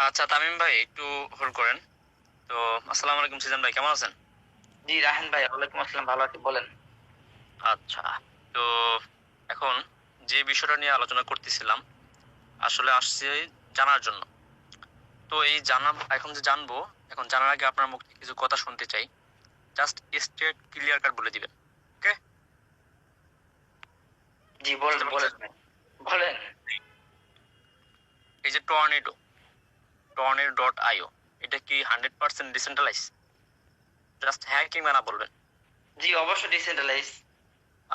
আচ্ছা তামিম ভাই একটু হোল্ড করেন। তো আসসালামু আলাইকুম সিজন ভাই, কেমন আছেন? জি রাহান ভাই, ওয়ালাইকুম আসসালাম, ভালো আছি, বলেন। আচ্ছা, তো এখন যে বিষয়টা নিয়ে আলোচনা করতেছিলাম আসলে আসছে জানার জন্য। তো এই জানা এখন যে জানবো, এখন জানার আগে আপনার মুখ থেকে কিছু কথা শুনতে চাই। জাস্ট স্ট্রেট ক্লিয়ার কাট বলে দিবেন, ওকে? জি বলেন বলেন ভাই, বলেন। এই যে টর্নেডো.io, এটা কি 100% ডিসেন্ট্রালাইজ? জাস্ট হ্যাঁ কিংবা না বলবেন। জি অবশ্যই ডিসেন্ট্রালাইজ।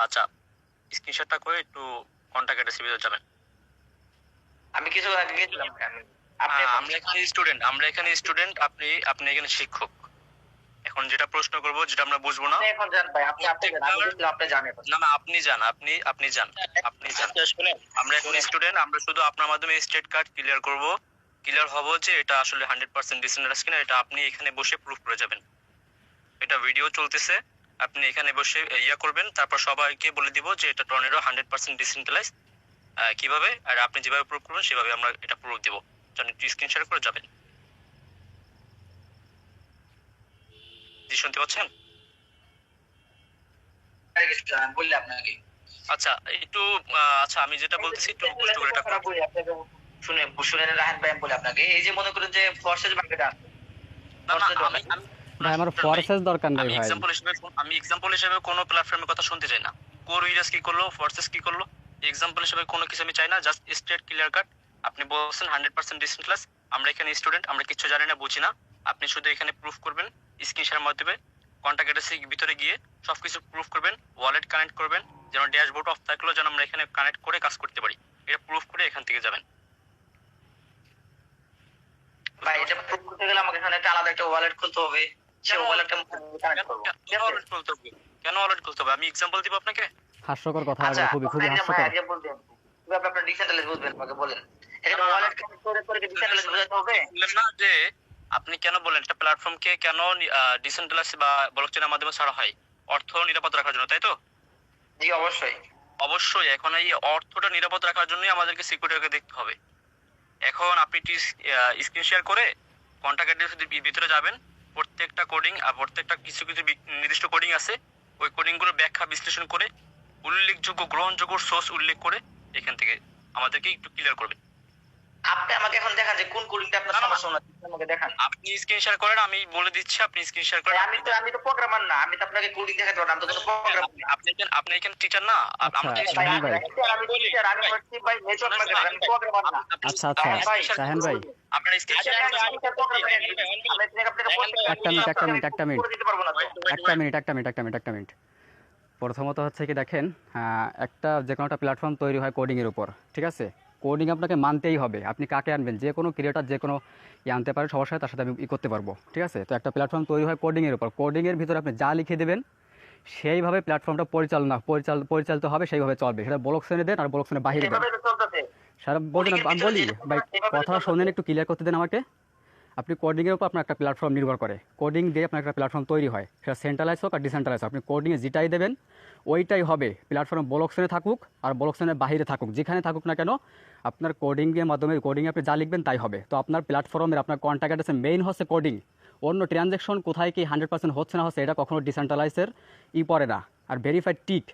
আচ্ছা, স্ক্রিনশটটা করে একটু কন্টাক্ট অ্যাড্রেসে ভিতরে যাবেন। আমি কিছু আগে গেছিলাম ভাই, আপনি আমরা এখানে স্টুডেন্ট, আপনি আপনি এখানে শিক্ষক। এখন যেটা প্রশ্ন করব, যেটা আমরা বুঝবো না, আপনি এখন যান ভাই, আপনি যান, আমি গেছিলাম, আপনি জানেন। না না, আপনি যান, আপনি যান, আপনি যান। আমরা এখন স্টুডেন্ট, আমরা শুধু আপনার মাধ্যমে স্টেট কার্ড ক্লিয়ার করব, ক্লিয়ার হবো যে এটা আসলে 100% ডিসেন্ট্রালাইজ কিনা। এটা আপনি এখানে বসে প্রুফ করে যাবেন। এটা ভিডিও চলতেছে, আপনি এখানে বসে ইয়া করবেন, তারপর সবাইকে বলে দিব যে এটা টর্নেডো 100% ডিসেন্ট্রালাইজ। কিভাবে, আর আপনি যেভাবে প্রুফ করবেন সেভাবে আমরা এটা প্রুফ দিব। জানেন, স্ক্রিন শেয়ার করে যাবেন। জি, শুনতে পাচ্ছেন? বললে আপনাকে। আচ্ছা একটু আচ্ছা, আমি যেটা বলতেছি একটু কষ্ট করে এটা করুন। শুনে শুনেন রাহান ভাই, আমি বলি আপনাকে, এই যে মনে করেন যে ফরসেস মার্কেটে আছে। না না, আমি ভাই আমার ফরসেস দরকার নাই ভাই। আমি এক্সাম্পল হিসেবে কোনো প্ল্যাটফর্মের কথা শুনতে চাই না। কোর ইউজার্স কি করলো, ফরসেস কি করলো, এক্সাম্পল হিসেবে কোনো কিছু আমি চাই না। Just straight clear cut. আপনি বলছেন 100% ডিসেন্ট্রালাইজ। আমরা এখানে স্টুডেন্ট, আমরা কিছু জানি না, বুঝি না। আপনি শুধু এখানে প্রুফ করবেন স্ক্রিনশটের মাধ্যমে। কন্টাক্ট অ্যাড্রেসের ভিতরে গিয়ে সবকিছু প্রুফ করবেন, ওয়ালেট কানেক্ট করবেন, যেন ড্যাশবোর্ড অফ থাকলো, যেন আমরা এখানে কানেক্ট করে কাজ করতে পারি। এটা প্রুফ করে এখান থেকে যাবেন। ভাই এটা প্রুফ করতে গেলে আমাকে এখানে একটা আলাদা একটা ওয়ালেট খুলতে হবে, সেই ওয়ালেটটা কানেক্ট করব। কেন ওয়ালেট খুলতে হবে? কেন ওয়ালেট খুলতে হবে? আমি এক্সাম্পল দিব আপনাকে। হাস্যকর কথা, আচ্ছা, খুবই খুবই আপনি হাস্যকর। আগে বলতেন কিভাবে আপনারা ডিসেন্ট্রালাইজ বুঝবেন, আমাকে বলেন। এখানে ওয়ালেট কানেক্ট করে ডিসেন্ট্রালাইজ বোঝাতে হবে। বললেন না যে আপনি কেন বলেন একটা প্ল্যাটফর্মকে কেন ডিসেন্ট্রালাইজ বা ব্লকচেনের মাধ্যমে ছাড়া হয়? অর্থ নিরাপদ রাখার জন্য, তাই তো? জি অবশ্যই। অবশ্যই। এখন এই অর্থটা নিরাপদ রাখার জন্যই আমাদেরকে সিকিউরিটিকে দেখতে হবে। এখন আপনি স্ক্রিন শেয়ার করে কন্টাক্ট অ্যাড্রেসের ভিতরে যাবেন। প্রত্যেকটা কোডিং আর প্রত্যেকটা কিছু কিছু নির্দিষ্ট কোডিং আছে, ওই কোডিংগুলো ব্যাখ্যা বিশ্লেষণ করে উল্লেখযোগ্য গ্রহণযোগ্য সোর্স উল্লেখ করে এখান থেকে আমাদেরকে একটু ক্লিয়ার করবেন। আপনি আমাকে এখন দেখান যে কোন কোডিংটা আপনার সমস্যা হচ্ছে, আমাকে দেখান। আপনি স্ক্রিন শেয়ার করেন, আমি বলে দিচ্ছি, আপনি স্ক্রিন শেয়ার করেন। আমি তো প্রোগ্রামার না, আমি তো আপনাকে কোডিং দেখাতে পারবো না, আমি তো কোনো প্রোগ্রামার না। আপনি এখানে টিচার না, আমাকে আচ্ছা, রাহান ভাই। আমি টিচার, আমি হচ্ছি ভাই নেটওয়ার্ক মার্কেটার, আমি প্রোগ্রামার না। আচ্ছা আচ্ছা রাহান ভাই, আপনার স্ক্রিন শেয়ার আমি প্রোগ্রামার, আমি আপনাকে একটা মিনিট করে দিতে পারবো না তো। একটা মিনিট। প্রথমত হচ্ছে কি দেখেন, একটা যে কোনো একটা প্ল্যাটফর্ম তৈরি হয় কোডিংয়ের উপর, ঠিক আছে? কোডিং আপনাকে মানতেই হবে। আপনি কাকে আনবেন, যে কোনো ক্রিয়েটার যে কোনো আনতে পারে, সবার সাথে তার সাথে আমি করতে পারবো, ঠিক আছে? তো একটা প্ল্যাটফর্ম তৈরি হয় কোডিংয়ের উপর। কোডিংয়ের ভিতরে আপনি যা লিখে দেবেন সেইভাবে প্ল্যাটফর্মটা পরিচালিত হবে, সেইভাবে চলবে। সেটা ব্লকচেনে দেন আর ব্লকচেনের বাইরে দেন, এভাবে তো চলতেছে। সারা বলছেন। আমি বলি ভাই, কথা শোনেন, একটু ক্লিয়ার করতে দেন আমাকে। আপনি কোডিংয়ের উপর আপনার একটা প্ল্যাটফর্ম নির্ভর করে, কোডিং দিয়ে আপনার একটা প্ল্যাটফর্ম তৈরি হয়, সেটা সেন্ট্রালাইজ হোক আর ডিসেন্ট্রালাইজ হোক। আপনি কোডিংয়ে যেটাই দেবেন ওইটাই হবে। প্ল্যাটফর্ম ব্লকচেনে থাকুক আর ব্লকচেনের বাইরে থাকুক, যেখানে থাকুক না কেন, আপনার কোডিংয়ের মাধ্যমে কোডিংয়ে আপনি যা লিখবেন তাই হবে। তো আপনার প্ল্যাটফর্মের আপনার কন্ট্যাক্ট অ্যাড্রেসের মেইন হচ্ছে কোডিং। অন্য ট্রানজ্যাকশন কোথায় কি 100% হচ্ছে না হচ্ছে, এটা কখনো ডিসেন্ট্রালাইজের পড়ে না। আর ভেরিফাইড টিক,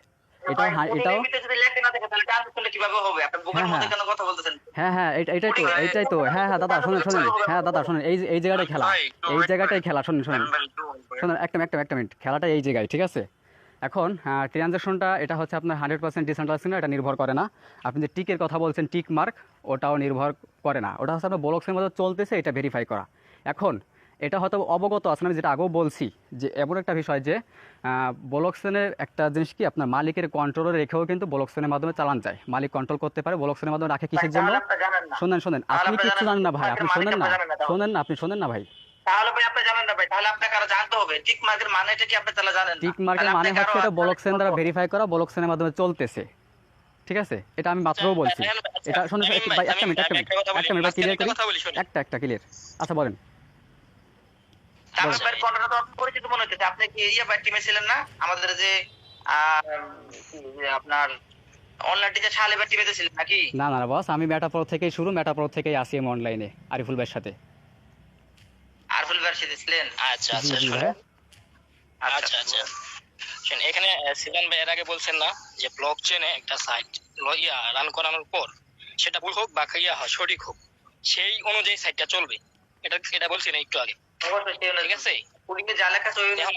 এটাও এটাও যদি লেখা না থাকে তাহলে ট্রান্সফার করলে কিভাবে হবে? আপনি বুকের মধ্যে কেন কথা বলতেছেন? হ্যাঁ এইটাই তো দাদা শোনেন। হ্যাঁ দাদা শোনেন, এই জায়গাটাই খেলা, শোনেন একটা মিনিট। খেলাটা এই জায়গায়, ঠিক আছে? এখন ট্রানজ্যাকশনটা এটা হচ্ছে আপনার 100% ডিসেন্ট্রালাইজ কিনা, এটা নির্ভর করে না। আপনি যে টিকের কথা বলছেন, টিক মার্ক, ওটাও নির্ভর করে না। ওটা হচ্ছে আপনার ব্লকচেনের মধ্যে চলতেছে, এটা ভেরিফাই করা। এখন এটা হয়তো অবগত আছেন, আমি যেটা আগেও বলছি যে এমন একটা বিষয় যে ব্লকচেনের একটা জিনিস কি, আপনার মালিকের কন্ট্রোলে রেখেও কিন্তু ব্লকচেনের মাধ্যমে চালান যায়। মালিক কন্ট্রোল করতে পারে, ব্লকচেনের মাধ্যমে রাখে কিসের জন্য? শোনেন, আপনি কিচ্ছু জানেন না ভাই, আপনি শোনেন না ভাই। তাহলে ভাই আপনি জানেন না ভাই, তাহলে আপনাকে আরো জানতে হবে টিক মার্কের মানেটা কি আপনি তাহলে জানেন না। টিক মার্কের মানে হচ্ছে এটা ব্লকচেন দ্বারা ভেরিফাই করা, ব্লকচেনের মাধ্যমে চলতেছে, ঠিক আছে? এটা আমি মাত্রও বলছি। এটা শোনেন ভাই, একটা মিনিট ভাই, ক্লিয়ার করি, একটা ক্লিয়ার। আচ্ছা বলেন। তারপর ভাই কোনটা তো পরিচিত মনে হচ্ছে। আপনি কি এরিয়া বাই টিমে ছিলেন না আমাদের যে আপনার অনলাইন টিচার শালে বা টিভিতে ছিলেন নাকি? না না বস, আমি মেটাপ্রো থেকেই শুরু, মেটাপ্রো থেকেই আসি আমি অনলাইনে আরিফুল ভাইয়ের সাথে। আরফুল ভাইয়ের সাথে ছিলেন? আচ্ছা জি আচ্ছা জি শুনেন। ভাই। আচ্ছা আচ্ছা শুন, এখানে সিদান ভাই এর আগে বলছেন না যে ব্লক চেনে একটা সাইট রান করানোর পর সেটা ভুল হোক বা সঠিক হোক, সেই অনুযায়ী সাইটটা চলবে, এটা বলছি না একটু আগে, অবশ্যই সেই ঠিক আছে? কোডিং এ যা লেখা আছে ওই এখন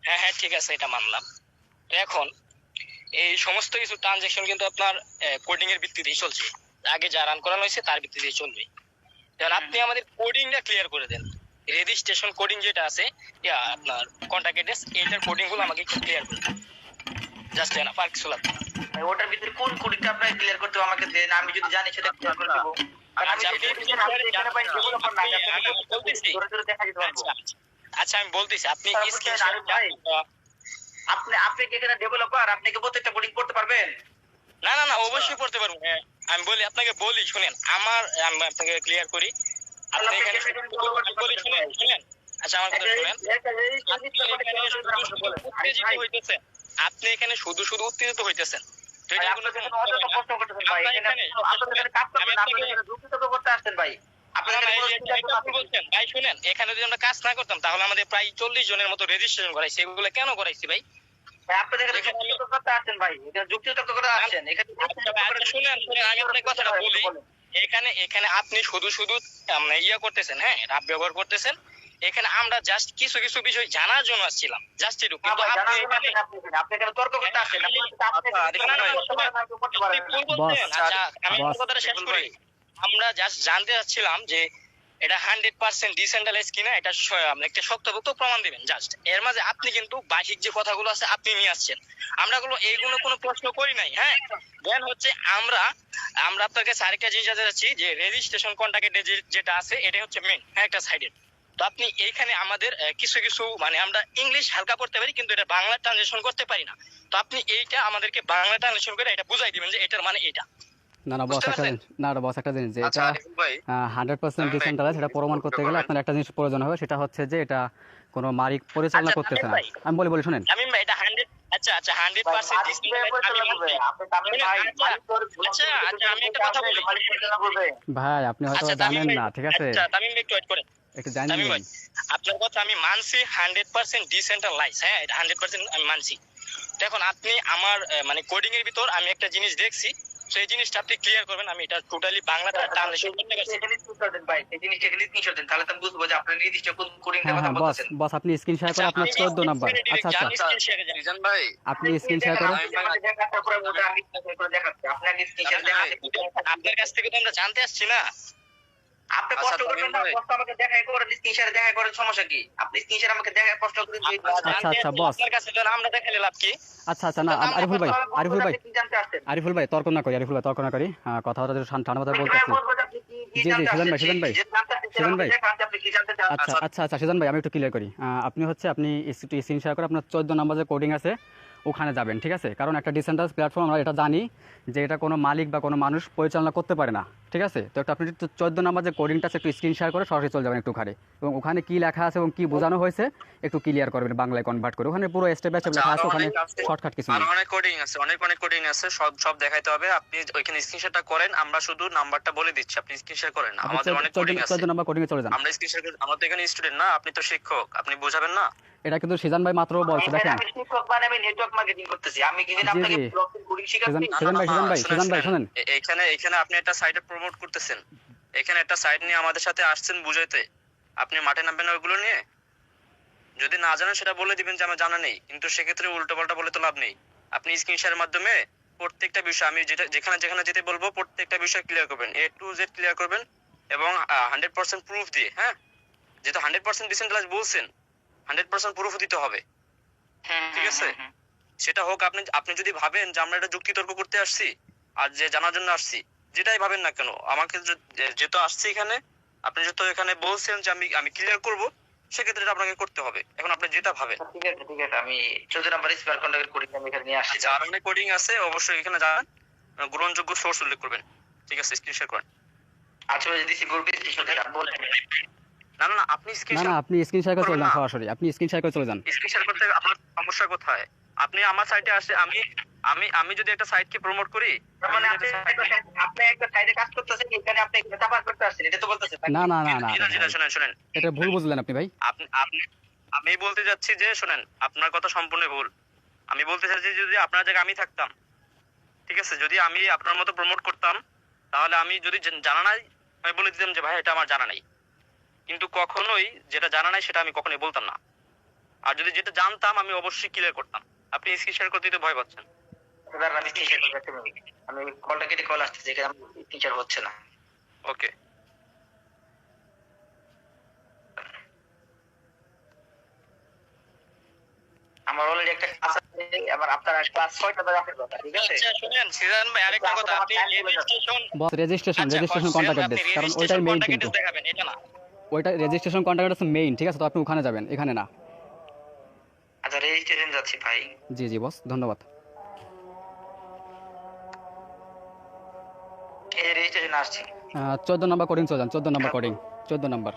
হ্যাঁ হ্যাঁ ঠিক আছে, এটা মানলাম। তো এখন এই সমস্ত কিছু ট্রানজাকশন কিন্তু আপনার কোডিং এর ভিত্তিতেই চলছে, আগে যা রান করানো হয়েছে তার ভিত্তিতেই চলবে। এখন আপনি আমাদের কোডিংটা ক্লিয়ার করে দেন, রেজিস্ট্রেশন কোডিং যেটা আছে আপনার কন্টাক্ট অ্যাড্রেস, এইটার কোডিং গুলো আমাকে একটু ক্লিয়ার করে দেন, জাস্ট না পার্ক সুলাত। ওটার ভিতরে কোন কোডিংটা আপনাকে ক্লিয়ার করতে হবে আমাকে দেন, আমি যদি জানি সেটা ক্লিয়ার করে দেব। আচ্ছা আচ্ছা আমি বলতেছি, আপনি আপনি কি এখানে ডেভেলপার? আপনি কি প্রত্যেকটা কোডিং করতে পারবেন? না না না অবশ্যই করতে পারবো। আমি বলি আপনাকে, বলি শুনেন, আমি আপনাকে ক্লিয়ার করি। আপনি এখানে বলি শুনেন শুনেন, আচ্ছা আমার কথা শুনেন। আপনি এখানে শুধু শুধু উত্তেজিত হইতেছেন, তো এটা কোনো ভাই শুনেন, এখানে যদি আমরা কাজ না করতাম তাহলে আমাদের প্রায় 40 জনের মতো রেজিস্ট্রেশন করাইছি, এগুলো কেন করাইছি ভাই? এখানে এখানে আপনি শুধু শুধু করতেছেন, হ্যাঁ রাব ব্যবহার করতেছেন। এখানে আমরা জাস্ট কিছু কিছু বিষয় জানার জন্য আসছিলাম, জাস্ট এটুকু। আমরা জাস্ট জানতে চাচ্ছিলাম যে এটা 100% ডিসেন্ট্রালাইজ কিনা, এটা একটা শক্তপোক্ত প্রমাণ দিবেন জাস্ট। এর মাঝে আপনি কিন্তু বাহ্যিক যে কথাগুলো আছে আপনি নিয়ে আসছেন, আমরা এইগুলো কোনো প্রশ্ন করি নাই। হ্যাঁ দেন হচ্ছে আমরা আপনার কাছে আরেকটা জিনিস জানতে চাচ্ছি যে রেজিস্ট্রেশন কন্ট্রাক্ট যেটা আছে এটা হচ্ছে মেইন, হ্যাঁ একটা সাইডের। তো আপনি এইখানে আমাদের কিছু কিছু আমরা ইংলিশ হালকা করতে পারি, কিন্তু এটা বাংলা ট্রানসলেশন করতে পারি না। তো আপনি এইটা আমাদেরকে বাংলা ট্রানসলেশন করে এটা বুঝাই দিবেন যে এটার মানে এটা। না না বস, একটা জিনিস যে এটা 100% ডিসেন্ট্রালাইজ, সেটা প্রমাণ করতে গেলে আপনার একটা জিনিস প্রয়োজন হবে, সেটা হচ্ছে যে এটা কোনো মালিক পরিচালনা করতেছে না। আমি বলি শুনেন, আমি এটা 100 আচ্ছা 100% আমি একটা কথা বলি ভাই, আপনি হয়তো জানেন না, ঠিক আছে? তামিম একটু ওয়েট করেন, একটু জানেন আপনার কথা আমি মানছি 100% ডিসেন্ট্রালাইজ, হ্যাঁ এটা 100% আমি মানছি। তো এখন আপনি আমার কোডিং এর ভিতর আমি একটা জিনিস দেখছি, সেই জিনিসটা আপনি ক্লিয়ার করবেন। আমি এটা টোটালি বাংলাটা ট্রান্সলেশন করতে পারছি। এই জিনিসটা এখানে স্ক্রিনশট দেন, তাহলে তো বুঝবো যে আপনি নির্দিষ্ট কোন কোডিংটার কথা বলছেন। বস আপনি স্ক্রিন শেয়ার করে আপনার 14 নাম্বার। আচ্ছা মিজান ভাই, আপনি স্ক্রিন শেয়ার করে আপনার কাছ থেকে তো আমরা জানতে আসছি না। আপনি কষ্ট করবেন না, কষ্ট আমাকে দেখাই করেন, স্ক্রিন শেয়ারে দেখাই করেন, সমস্যা কি? আপনি স্ক্রিন শেয়ারে আমাকে দেখাই কষ্ট করে দিন। আচ্ছা বস, আপনার কাছে তো আমরা দেখাইলে লাভ কি? আচ্ছা না আরিফুল ভাই তর্ক না করি, কথাটা যদি ঠান্ডা মাথায় বলতেছি। জি সেজন ভাই আচ্ছা সেজন ভাই, আমি একটু ক্লিয়ার করি। আপনি স্ক্রিন শেয়ার করে আপনার 14 নাম্বার যে কোডিং আছে ওখানে যাবেন, ঠিক আছে? কারণ একটা ডিসেন্ট্রালাইজড প্ল্যাটফর্ম, আমরা এটা জানি যে এটা কোনো মালিক বা কোনো মানুষ পরিচালনা করতে পারে না, ঠিক আছে? তো একটু আপনি 14 নাম্বার যে কোডিংটা আছে একটু স্ক্রিন শেয়ার করে সরাসরি চলে যাবেন একটু ওখানে, এবং ওখানে কি লেখা আছে এবং কি বোঝানো হয়েছে একটু ক্লিয়ার করবেন বাংলায় কনভার্ট করে। ওখানে পুরো স্টেপ বাই স্টেপ লেখা আছে, ওখানে শর্টকাট কিছু নেই। অনেক কোডিং আছে, অনেক কোডিং আছে, সব দেখাইতে হবে। আপনি ওইখানে স্ক্রিনশটটা করেন, আমরা শুধু নাম্বারটা বলে দিচ্ছি, আপনি স্ক্রিন শেয়ার করেন। আমাদের অনেক কোডিং আছে, 14 নাম্বার কোডিং এ চলে যান। আমরা স্ক্রিন শেয়ার করি, আমরা তো এখানে স্টুডেন্ট না, আপনি তো শিক্ষক, আপনি বোঝাবেন না? এটা কিন্তু সিজান ভাই মাত্র বলছে, দেখেন। আমি শিক্ষক মানে আমি নেটওয়ার্ক মার্কেটিং করতেছি, আমি কি আপনাকে ব্লগিং কোডিং শিখাচ্ছি? সিজান ভাই শুনেন, এখানে আপনি একটা সাইটে প্রমোট করতেছেন, এখানে একটা সাইট নিয়ে আমাদের সাথে আসছেন বুঝাইতে, আপনি মাঠে নামবেন ওইগুলো নিয়ে? যদি না জানেন সেটা বলে দিবেন যে আমার জানা নেই, কিন্তু সেক্ষেত্রে উল্টোপাল্টা বলে তো লাভ নেই। আপনি স্ক্রিন শেয়ারের মাধ্যমে প্রত্যেকটা বিষয় আমি যেখানে যেতে বলবো প্রত্যেকটা বিষয় ক্লিয়ার করবেন, A to Z ক্লিয়ার করবেন, এবং 100% প্রুফ দিয়ে। হ্যাঁ, যেহেতু 100% ডিসেন্ট্রালাইজ বলছেন, 100% প্রুফ দিতে হবে, ঠিক আছে? সেটা হোক আপনি যদি ভাবেন যে আমরা এটা যুক্তি তর্ক করতে আসছি আর যে জানার জন্য আসছি, যেটাই ভাবেন না কেন, আমাকে যেহেতু আসছি এখানে, আপনি যেহেতু এখানে বলছেন যে আমি ক্লিয়ার করব, সেক্ষেত্রে এটা আপনাকে করতে হবে। এখন আপনি যেটা ভাবেন। ঠিক আছে, আমি 14 নাম্বার স্পেয়ার কন্টাক্টের কোডিং আমি এখানে নিয়ে আসছি। আর অনেক কোডিং আছে, অবশ্যই এখানে যান, গ্রহণযোগ্য সোর্স উল্লেখ করবেন, ঠিক আছে? স্ক্রিন শেয়ার করেন। আচ্ছা দিছি গ্রুপে বলেন। না আপনি স্ক্রিন শেয়ার করে চলে যান, সরাসরি আপনি স্ক্রিন শেয়ার করে চলে যান। স্ক্রিন শেয়ার করতে আপনার সমস্যা কোথায়? আপনি আমার সাইটে আসে, আমি আমি যদি একটা সাইটকে প্রমোট করি, মানে আপনি একটা সাইডে কাজ করতেছেন, এখানে আপনি চাপার করতে আসছেন, এটা তো বলতেছেন না না না না শুনেন এটা ভুল বুঝলেন আপনি ভাই। আমি বলতে যাচ্ছি যে শুনেন, আপনার কথা সম্পূর্ণ ভুল। আমি বলতে চাচ্ছি যদি আপনার জায়গায় আমি থাকতাম, ঠিক আছে, যদি আমি আপনার মতো প্রমোট করতাম, তাহলে আমি যদি জানা নাই আমি বলে দিতাম যে ভাই এটা আমার জানা নাই, কিন্তু কখনোই যেটা জানা নাই সেটা আমি কখনোই বলতাম না। আর যদি যেটা জানতাম আমি অবশ্যই ক্লিয়ার করতাম। আপনি স্ক্রিন শেয়ার করতে ভয় পাচ্ছেন। আমি কলটা কেটে কল আসতেছে, এখানে টিচার হচ্ছে না। ওকে, আমার অলরেডি একটা ক্লাস আছে, আবার আপনার ক্লাস 6টা বাজে আছে কথা, ঠিক আছে? আচ্ছা শুনেন সিজন ভাই, আরেকটা কথা, আপনি বস রেজিস্ট্রেশন কন্টাক্ট অ্যাড্রেস, কারণ ওইটাই মেইন, কিন্তু দেখাবেন এটা না, ওইটা রেজিস্ট্রেশন কন্টাক্ট অ্যাড্রেস মেইন, ঠিক আছে? তো আপনি ওখানে যাবেন, এখানে না। আচ্ছা রেজিস্ট্রেশন যাচ্ছি ভাই। জি জি বস, ধন্যবাদ। এই রেজিস্ট্রেশন আসছি। 14 নম্বর কোডিং চলে যান, 14 নম্বর কোডিং, 14 নম্বর।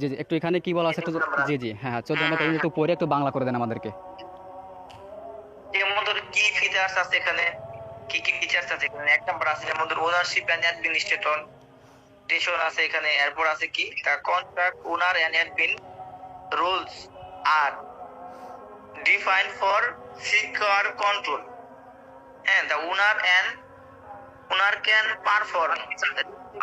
জি জি একটু এখানে কি বলা আছে একটু, জি জি হ্যাঁ 14 নম্বর কোডিং একটু পরে একটু বাংলা করে দেন আমাদেরকে। যেমন ধর কি ফিচার্স আছে এখানে, কি কি ফিচার্স আছে এখানে? এক নাম্বার আছে যেমন ধর ওনারশিপ এন্ড অ্যাডমিনিস্ট্রেশন আছে এখানে। এরপর আছে কি the contract owner and admin rules are define for secure control. হ্যাঁ, দা ওনার ক্যান পারফর্ম।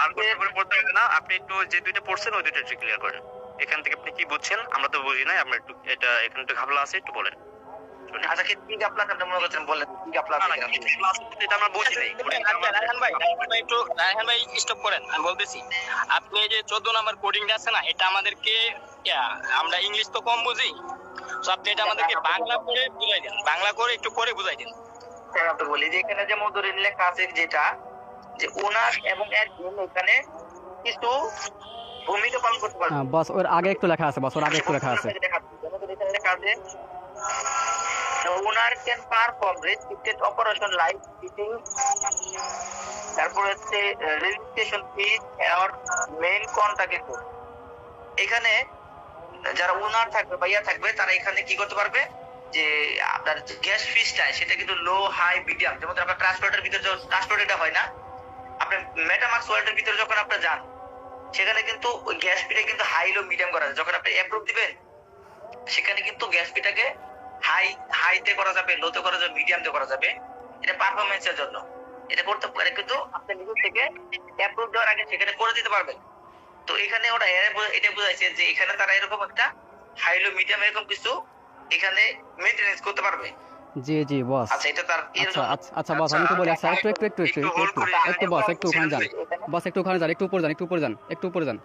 আর কষ্ট করে পড়তে হবে না, আপনি একটু যে দুইটা পড়ছেন ওই দুইটা একটু ক্লিয়ার করেন। এখান থেকে আপনি কি বুঝছেন আমরা তো বুঝি না, আমরা একটু এটা এখানে একটু ঘাবলা আছে, একটু বলেন। আচ্ছা কি আপনার আপনি মনে করছেন বলেন, কি আপনার এটা আমরা বুঝি নাই। রায়হান ভাই স্টপ করেন, আমি বলতেছি আপনি এই যে 14 নম্বর কোডিংটা আছে না, এটা আমাদেরকে আমরা ইংলিশ তো কম বুঝি, তো আপনি এটা আমাদেরকে বাংলা করে বুঝাই দেন, বাংলা করে একটু করে বুঝাই দেন। আমি বলি যে এখানে যেমন ধরে লেখা আছে যেটা যে ওনার এবং অ্যাডমিন এখানে কিছু ভূমিকা পালন করতে পারবে। বস ওর আগে একটু লেখা আছে, বস ওর আগে একটু লেখা আছে। লেখা আছে owner can perform restricted operation like fitting, তারপর হচ্ছে রেজিস্ট্রেশন ফিজ আর মেইন কন্ট্রাক্ট। এখানে যারা ওনার থাকবে বা ইয়া থাকবে তারা এখানে কি করতে পারবে যে আপনার গ্যাস ফিসটা সেটা কিন্তু লো হাই মিডিয়াম, যেমন আপনার ট্রান্সপোর্টের ভিতরে ট্রান্সপোর্ট এটা হয় না, আপনার মেটামাক্স ওয়ার্ল্ডের ভিতরে যখন আপনি যান সেখানে কিন্তু ওই গ্যাস ফিটা কিন্তু হাই লো মিডিয়াম করা যায়। যখন আপনি অ্যাপ্রুভ দিবেন সেখানে কিন্তু গ্যাস ফিটাকে হাইতে করা যাবে, লোতে করা যাবে, মিডিয়ামতে করা যাবে। এটা পারফরম্যান্সের জন্য এটা করতে পারে, কিন্তু আপনি নিজে থেকে অ্যাপ্রুভ দেওয়ার আগে সেখানে করে দিতে পারবেন। তো এখানে ওরা এটা বোঝাইছে যে এখানে তারা এরকম একটা হাই লো মিডিয়াম এরকম কিছু এখানে মেইনটেনেন্স করতে পারবে। জি জি বস। আচ্ছা এটা তার আচ্ছা বস আমি তো বলি, আচ্ছা একটু বস একটু ওখানে যান, বস একটু ওখানে যান, একটু উপরে যান, একটু উপরে যান।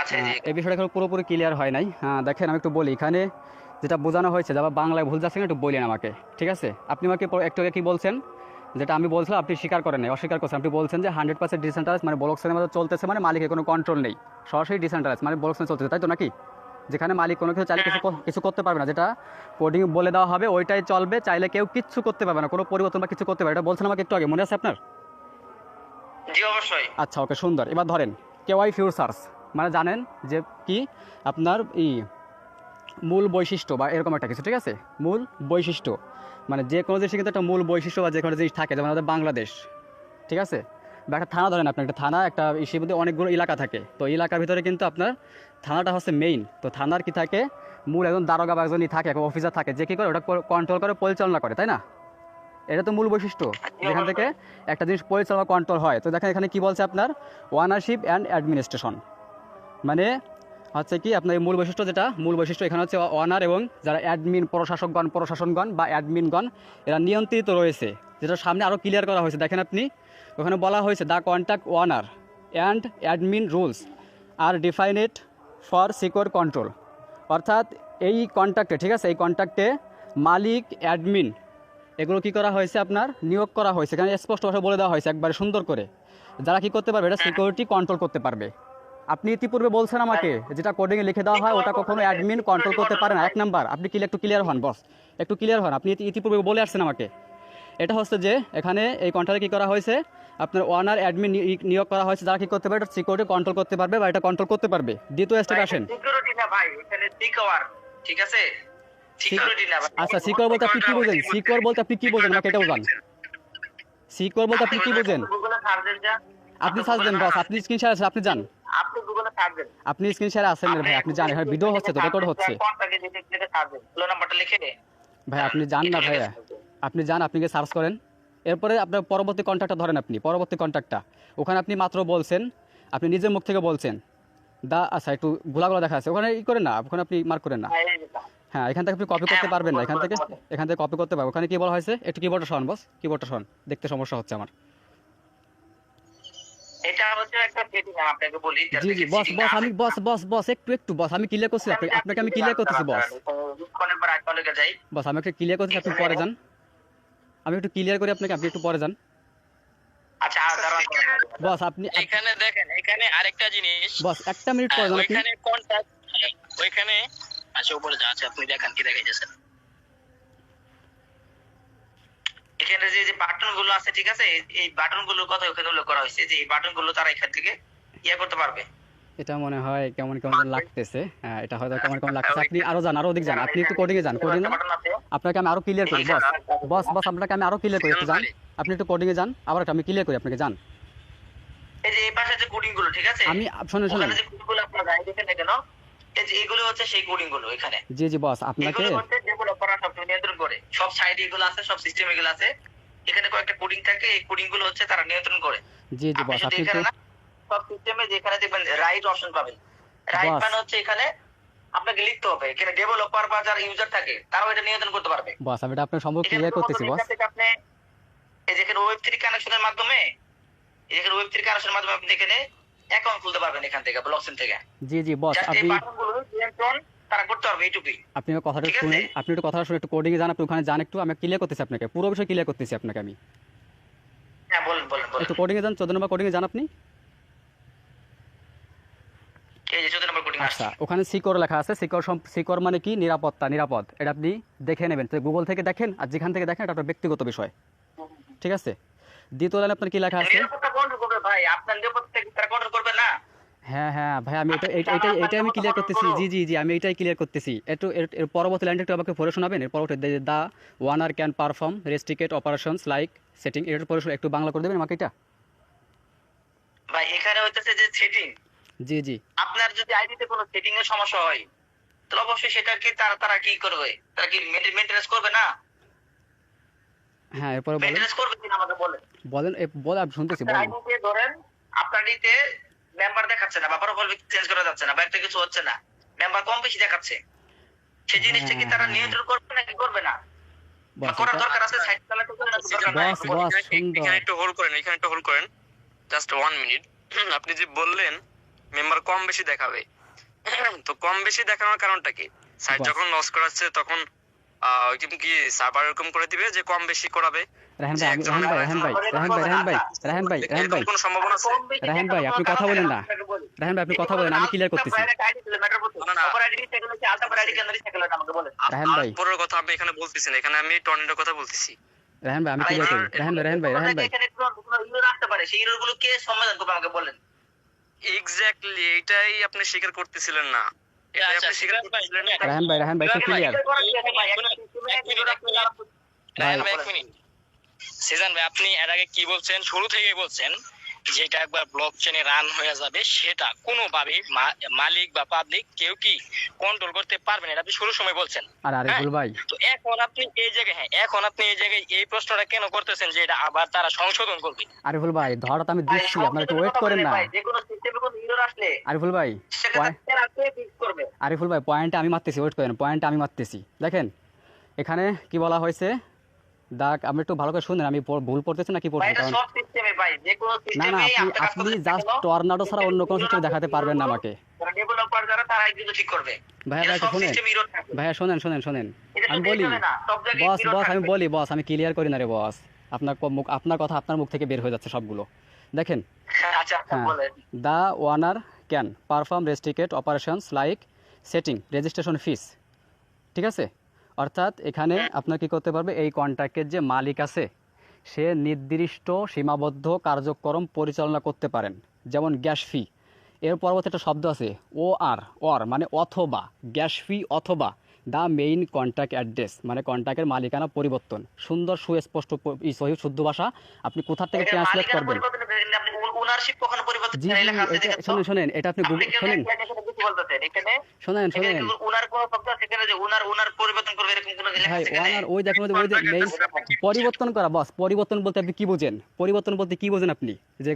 আচ্ছা এই বিষয়টা এখন পুরোপুরি ক্লিয়ার হয় নাই। দেখেন আমি একটু বলি, এখানে যেটা বোঝানো হয়েছে যারা বাংলায় ভুল যাচ্ছে না একটু বলেন আমাকে, ঠিক আছে? আপনি আমাকে একটু আগে কি বলছেন, যেটা আমি বলছিলাম আপনি স্বীকার করেন নাই, অস্বীকার করছেন। আপনি বলছেন যে 100% ডিসেন্ট্রালাইজ মানে ব্লকচেনের মধ্যে চলতেছে, মানে মালিকের কোনো কন্ট্রোল নেই, সরাসরি ডিসেন্ট্রালাইজ মানে ব্লকচেন চলতেছে, তাই তো নাকি? যেখানে মালিক কোনো কিছু চাইলে কিছু করতে পারবে না, যেটা কোডিং বলে দেওয়া হবে ওইটাই চলবে, চাইলে কেউ কিচ্ছু করতে পারবে না, কোনো পরিবর্তন বা কিছু করতে পারবে, এটা বলছেন আমাকে একটু আগে, মনে আছে আপনার? জি অবশ্যই। আচ্ছা ওকে সুন্দর। এবার ধরেন কেওয়াই ফিউচার্স মানে জানেন যে কি আপনার মূল বৈশিষ্ট্য বা এরকম একটা কিছু, ঠিক আছে? মূল বৈশিষ্ট্য মানে যে কোনো দেশে কিন্তু একটা মূল বৈশিষ্ট্য বা যে কোনো জিনিস থাকে, যেমন আমাদের বাংলাদেশ, ঠিক আছে? বা একটা থানা ধরেন, আপনার একটা থানা, একটা ইসের মধ্যে অনেকগুলো এলাকা থাকে, তো এলাকার ভিতরে কিন্তু আপনার থানাটা হচ্ছে মেইন। তো থানার কি থাকে, মূল একজন দারোগা বা একজনই থাকে, একটা অফিসার থাকে, যে কী করে ওটা কন্ট্রোল করে, পরিচালনা করে, তাই না? এটা তো মূল বৈশিষ্ট্য, যেখান থেকে একটা জিনিস পরিচালনা কন্ট্রোল হয়। তো দেখেন এখানে কি বলছে আপনার ওনারশিপ অ্যান্ড অ্যাডমিনিস্ট্রেশন, মানে হচ্ছে কি আপনার এই মূল বৈশিষ্ট্য, যেটা মূল বৈশিষ্ট্য এখানে হচ্ছে ওনার এবং যারা অ্যাডমিন প্রশাসনগণ বা অ্যাডমিনগণ এরা নিয়ন্ত্রিত রয়েছে, যেটা সামনে আরও ক্লিয়ার করা হয়েছে। দেখেন আপনি ওখানে বলা হয়েছে the contract owner and admin rules are defined for secure control, অর্থাৎ এই কন্ট্রাক্টে, ঠিক আছে, এই কন্ট্রাক্টে মালিক, অ্যাডমিন এগুলো কি করা হয়েছে আপনার নিয়োগ করা হয়েছে, এখানে স্পষ্ট ভাবে বলে দেওয়া হয়েছে একবারে সুন্দর করে, যারা কি করতে পারবে, এটা সিকিউরিটি কন্ট্রোল করতে পারবে। আপনি ইতিপূর্বে বলছেন আমাকে যেটা কোডিংয়ে লিখে দেওয়া হয় ওটা কখনো অ্যাডমিন কন্ট্রোল করতে পারে না। এক নাম্বার আপনি একটু ক্লিয়ার হন বস, একটু ক্লিয়ার হন। আপনি ইতিপূর্বে বলে আসছেন আমাকে, এটা হচ্ছে যে এখানে এই কন্ট্রাক্টে কী করা হয়েছে, আপনার ওনার অ্যাডমিন নিয়োগ করা হয়েছে, যারা কি করতে পারবে, এটা সিকিউরিটি কন্ট্রোল করতে পারবে বা এটা কন্ট্রোল করতে পারবে। দ্বিতীয় স্টেপ আসেন, সিকিউরিটি না ভাই, এখানে সিকিউর, ঠিক আছে? সিকিউরিটি না ভাই। আচ্ছা সিকিউর বলতে আপনি কি বোঝেন? সিকিউর বলতে আপনি কি বোঝেন আমাকে এটা বোঝান। সিকিউর বলতে আপনি কি বোঝেন? গুগলে সার্চ দেন যা। আপনি সার্চ দেন বস, আপনি স্ক্রিন শেয়ার আছে আপনি যান, আপনি গুগলে সার্চ দেন। আপনি স্ক্রিন শেয়ারে আছেন রে ভাই, আপনি জানেন হ্যাঁ ভিডিও হচ্ছে তো, রেকর্ড হচ্ছে কোনটাকে যেটা সার্চ দেন, ফলো নাম্বারটা লিখে দে। ভাই। আপনি যান না ভাইয়া, আপনি যান, আপনি গিয়ে সার্চ করেন, এরপরে আপনার পরবর্তী কন্ট্যাক্টটা ধরেন, আপনি পরবর্তী কন্ট্যাক্টটা ওখানে আপনি মাত্র বলছেন, আপনি নিজের মুখ থেকে বলছেন দা, আচ্ছা একটু গোলাগুলা দেখা আছে ওখানে, ই করেন না ওখানে, আপনি মার্ক করেন না। হ্যাঁ এখান থেকে আপনি কপি করতে পারবেন না, এখান থেকে কপি করতে পারবেন। ওখানে কি বলা হয়েছে, একটু কিবোর্ডটা সরান বস, কিবোর্ডটা সরান, দেখতে সমস্যা হচ্ছে আমার। এটা হচ্ছে একটা সেটিং, আপনাকে বলি। জি জি বস, আমি বস একটু বস, আমি ক্লিয়ার করছি আপনাকে আমি ক্লিয়ার করতেছি বস। কোনের পর আইকনে যাই। বস আমি একটু ক্লিয়ার করতেছি, আপনি পরে যান, আমি একটু ক্লিয়ার করি আপনাকে, আপনি একটু পরে যান। আচ্ছা দাঁড়ান বস আপনি এখানে দেখেন, এখানে আরেকটা জিনিস, বস একটা মিনিট পরে যান আপনি। ওইখানে কন্টাক্ট, ওইখানে আচ্ছা উপরে যা আছে আপনি দেখেন কি দেখাইতেছেন। এখানে যে বাটন গুলো আছে, ঠিক আছে, এই বাটন গুলোর কথা ওখানে উল্লেখ করা হয়েছে যে এই বাটন গুলো তারা এখান থেকে করতে পারবে। এটা মনে হয় কেমন কেমন লাগতেছে, হ্যাঁ এটা হয়তো কেমন লাগতেছে। আপনি আরো যান, আরো ওদিক যান, আপনি একটু কোডিং এ যান, কোডিং এ আপনাকে আমি আরো ক্লিয়ার করি বস আপনাকে আমি আরো ক্লিয়ার করি, একটু যান, আপনি একটু কোডিং এ যান, আবার আমি ক্লিয়ার করি আপনাকে, যান। এই যে এই পাশে যে কোডিং গুলো, ঠিক আছে, আমি শুনুন ওখানে যে কোডিং গুলো আপনারা দেখেন না কেন, এই যে এগুলো হচ্ছে সেই কোডিং গুলো এখানে। জি জি বস আপনাকে এগুলো হচ্ছে ডেভেলপাররা সব নিয়ন্ত্রণ করে, সব সাইডে এগুলো আছে, সব সিস্টেমে এগুলো আছে, এখানে কয়েকটা কোডিং থাকে, এই কোডিং গুলো হচ্ছে তারা নিয়ন্ত্রণ করে। জি জি বস আপনি এখানে না সব সিস্টেমে যেখানে দেখবেন রাইট অপশন পাবেন, রাইট মানে হচ্ছে এখানে আপনাকে লিখতে হবে, এখানে ডেভেলপার বা যারা ইউজার থাকে তারাও এটা নিয়ন্ত্রণ করতে পারবে। বস আমি এটা আপনার সম্ভব ক্লিয়ার করতেছি বস। আপনি এই যেখানে ওয়েব 3 কানেকশনের মাধ্যমে, এই যেখানে ওয়েব 3 কানেকশনের মাধ্যমে আপনি এখানে অ্যাকাউন্ট খুলতে পারবেন এখান থেকে ব্লকচেন থেকে। জি জি বস আপনি বাটনগুলো নিয়ন্ত্রণ তারা করতে পারবে, এইটুকুই। আপনি কথাটা শুনুন, আপনি একটু কথাটা শুনে একটু কোডিং এ যান, আপনি ওখানে যান, একটু আমি ক্লিয়ার করতেছি আপনাকে, পুরো বিষয় ক্লিয়ার করতেছি আপনাকে আমি। হ্যাঁ বলেন একটু কোডিং এ যান, 14 নম্বর কোডিং এ যান আপনি। এই যে 14 নম্বর কোডিং আচ্ছা ওখানে সিকিউর লেখা আছে, সিকিউর মানে কি, নিরাপত্তা, নিরাপদ, এটা আপনি দেখে নেবেন, তো গুগল থেকে দেখেন আর যেখান থেকে দেখেন এটা আপনার ব্যক্তিগত বিষয়, ঠিক আছে। দ্বিতীয় লাইনে আপনার কি লেখা আছে, নিরাপত্তা কন্ট্রোল করবে ভাই, আপনার নিরাপত্তা কি তারা কন্ট্রোল করবে না? হ্যাঁ ভাই আমি এটাই আমি ক্লিয়ার করতেছি, জি আমি এটাই ক্লিয়ার করতেছি। একটু এর পরবর্তী লাইনটা একটু আমাকে পড়ে শোনাবেন, এর পরবর্তী the owner can perform restricted operations like setting, এর পরে একটু বাংলা করে দেবেন আমাকে এটা। ভাই এখানে হইতেছে যে সেটিং, জি আপনার যদি আইডিতে কোনো সেটিং এর সমস্যা হয় তাহলে অবশ্যই সেটাকে তারা কি করবে, তারা কি মেইনটেনেন্স করবে না? হ্যাঁ এরপরে বলেন, মেইনটেনেন্স করবে কিনা আমাকে বলেন। বলেন আমি শুনতেছি, বলেন। আইডিতে ধরেন আপনার আইডিতে মেম্বার দেখাচ্ছে না বা প্রোফাইল চেঞ্জ করা যাচ্ছে না বা একটা কিছু হচ্ছে না, মেম্বার কম বেশি দেখাচ্ছে, সেই জিনিসটা কি তারা নিয়ন্ত্রণ করবে নাকি করবে না? করার দরকার আছে, সাইট চালাতে হবে না দরকার নাই। বস এখানে একটু হোল্ড করেন, জাস্ট 1 মিনিট। আপনি যে বললেন মেম্বার কম বেশি দেখাবে, তো কম বেশি দেখানোর কারণটা কি? সাইট যখন লস করাচ্ছে তখন কি সার্ভার এরকম করে দিবে যে কম বেশি করাবে? রাহান ভাই কোনো সম্ভাবনা আছে? রাহান ভাই আপনি কথা বলেন না, রাহান ভাই আপনি কথা বলেন, আমি ক্লিয়ার করতেছি। রাহান ভাই পরের কথা আমি এখানে বলতেছি না, এখানে আমি টর্নেডোর কথা বলতেছি। রাহান ভাই আমি ক্লিয়ার করি, রাহান ভাই এখানে ইউজার আসতে পারে, সেই ইউজারগুলো কে সমাধান করবে আমাকে বলেন। এক্স্যাক্টলি এটাই আপনি স্বীকার করতেছিলেন না, এটাই আপনি স্বীকার করতেছিলেন না। রাহান ভাই একটু ক্লিয়ার। সিজন ভাই আপনি এর আগে কি বলছেন, শুরু থেকেই বলছেন যেটা একবার ব্লকচেনে রান হয়ে যাবে সেটা কোনোভাবে মালিক বা পাবলিক কেউ কি কন্ট্রোল করতে পারবে না, এটা আপনি শুরু সময় বলছেন। আর আরিফুল ভাই তো এখন আপনি এই জায়গায় এই প্রশ্নটা কেন করতেছেন যে এটা আবার তারা সংশোধন করবে? আরিফুল ভাই ধরাটা আমি দিচ্ছি, আপনারা একটু ওয়েট করেন না। আরিফুল ভাই পয়েন্টে আমি মারতেছি, ওয়েট করেন, পয়েন্টে আমি মারতেছি। দেখেন এখানে কি বলা হয়েছে, আপনি একটু ভালো করে শুনেন, আমি ভুল পড়তেছি না কি পড়ছি, কারণ না আপনি জাস্ট টর্নাডো ছাড়া অন্য কোনো কিছু দেখাতে পারবেন না আমাকে। ভাইয়া শোনেন, আমি বলি বস আমি ক্লিয়ার করি না রে বস, আপনার কথা আপনার মুখ থেকে বের হয়ে যাচ্ছে সবগুলো। দেখেন the owner can perform restricted operations like setting registration fees, ঠিক আছে। অর্থাৎ এখানে আপনার কি করতে পারবে, এই কন্ট্রাক্টের যে মালিক আছে সে নির্দিষ্ট সীমাবদ্ধ কার্যক্রম পরিচালনা করতে পারেন, যেমন গ্যাস ফি। এর পরবর্তী একটা শব্দ আছে OR মানে অথবা, গ্যাস ফি অথবা দ্য মেইন কন্ট্যাক্ট অ্যাড্রেস মানে কন্ট্যাক্টের মালিকানা পরিবর্তন, সুন্দর সুস্পষ্ট সহি শুদ্ধ ভাষা আপনি কোথা থেকে ট্রান্সলেট করবেন। আপনি ওনারশিপ কখনো পরিবর্তন জি করেন জি, লেখা আছে এটা দেখেন তো? শোনেন এটা আপনি আপনি গুগল কেন শোনেন এখানে কি বলতেছেন এখানে? শোনেন এখানে শোনেন কি ওনার কোন শব্দ আছে এখানে যে ওনার পরিবর্তন করবে এরকম কোনো লেখা ভাই আছে এখানে? ওনার ওই দেখুন ওই যে মেইন পরিবর্তন করা বস, পরিবর্তন বলতে আপনি কি বোঝেন? পরিবর্তন বলতে কি বোঝেন আপনি? যে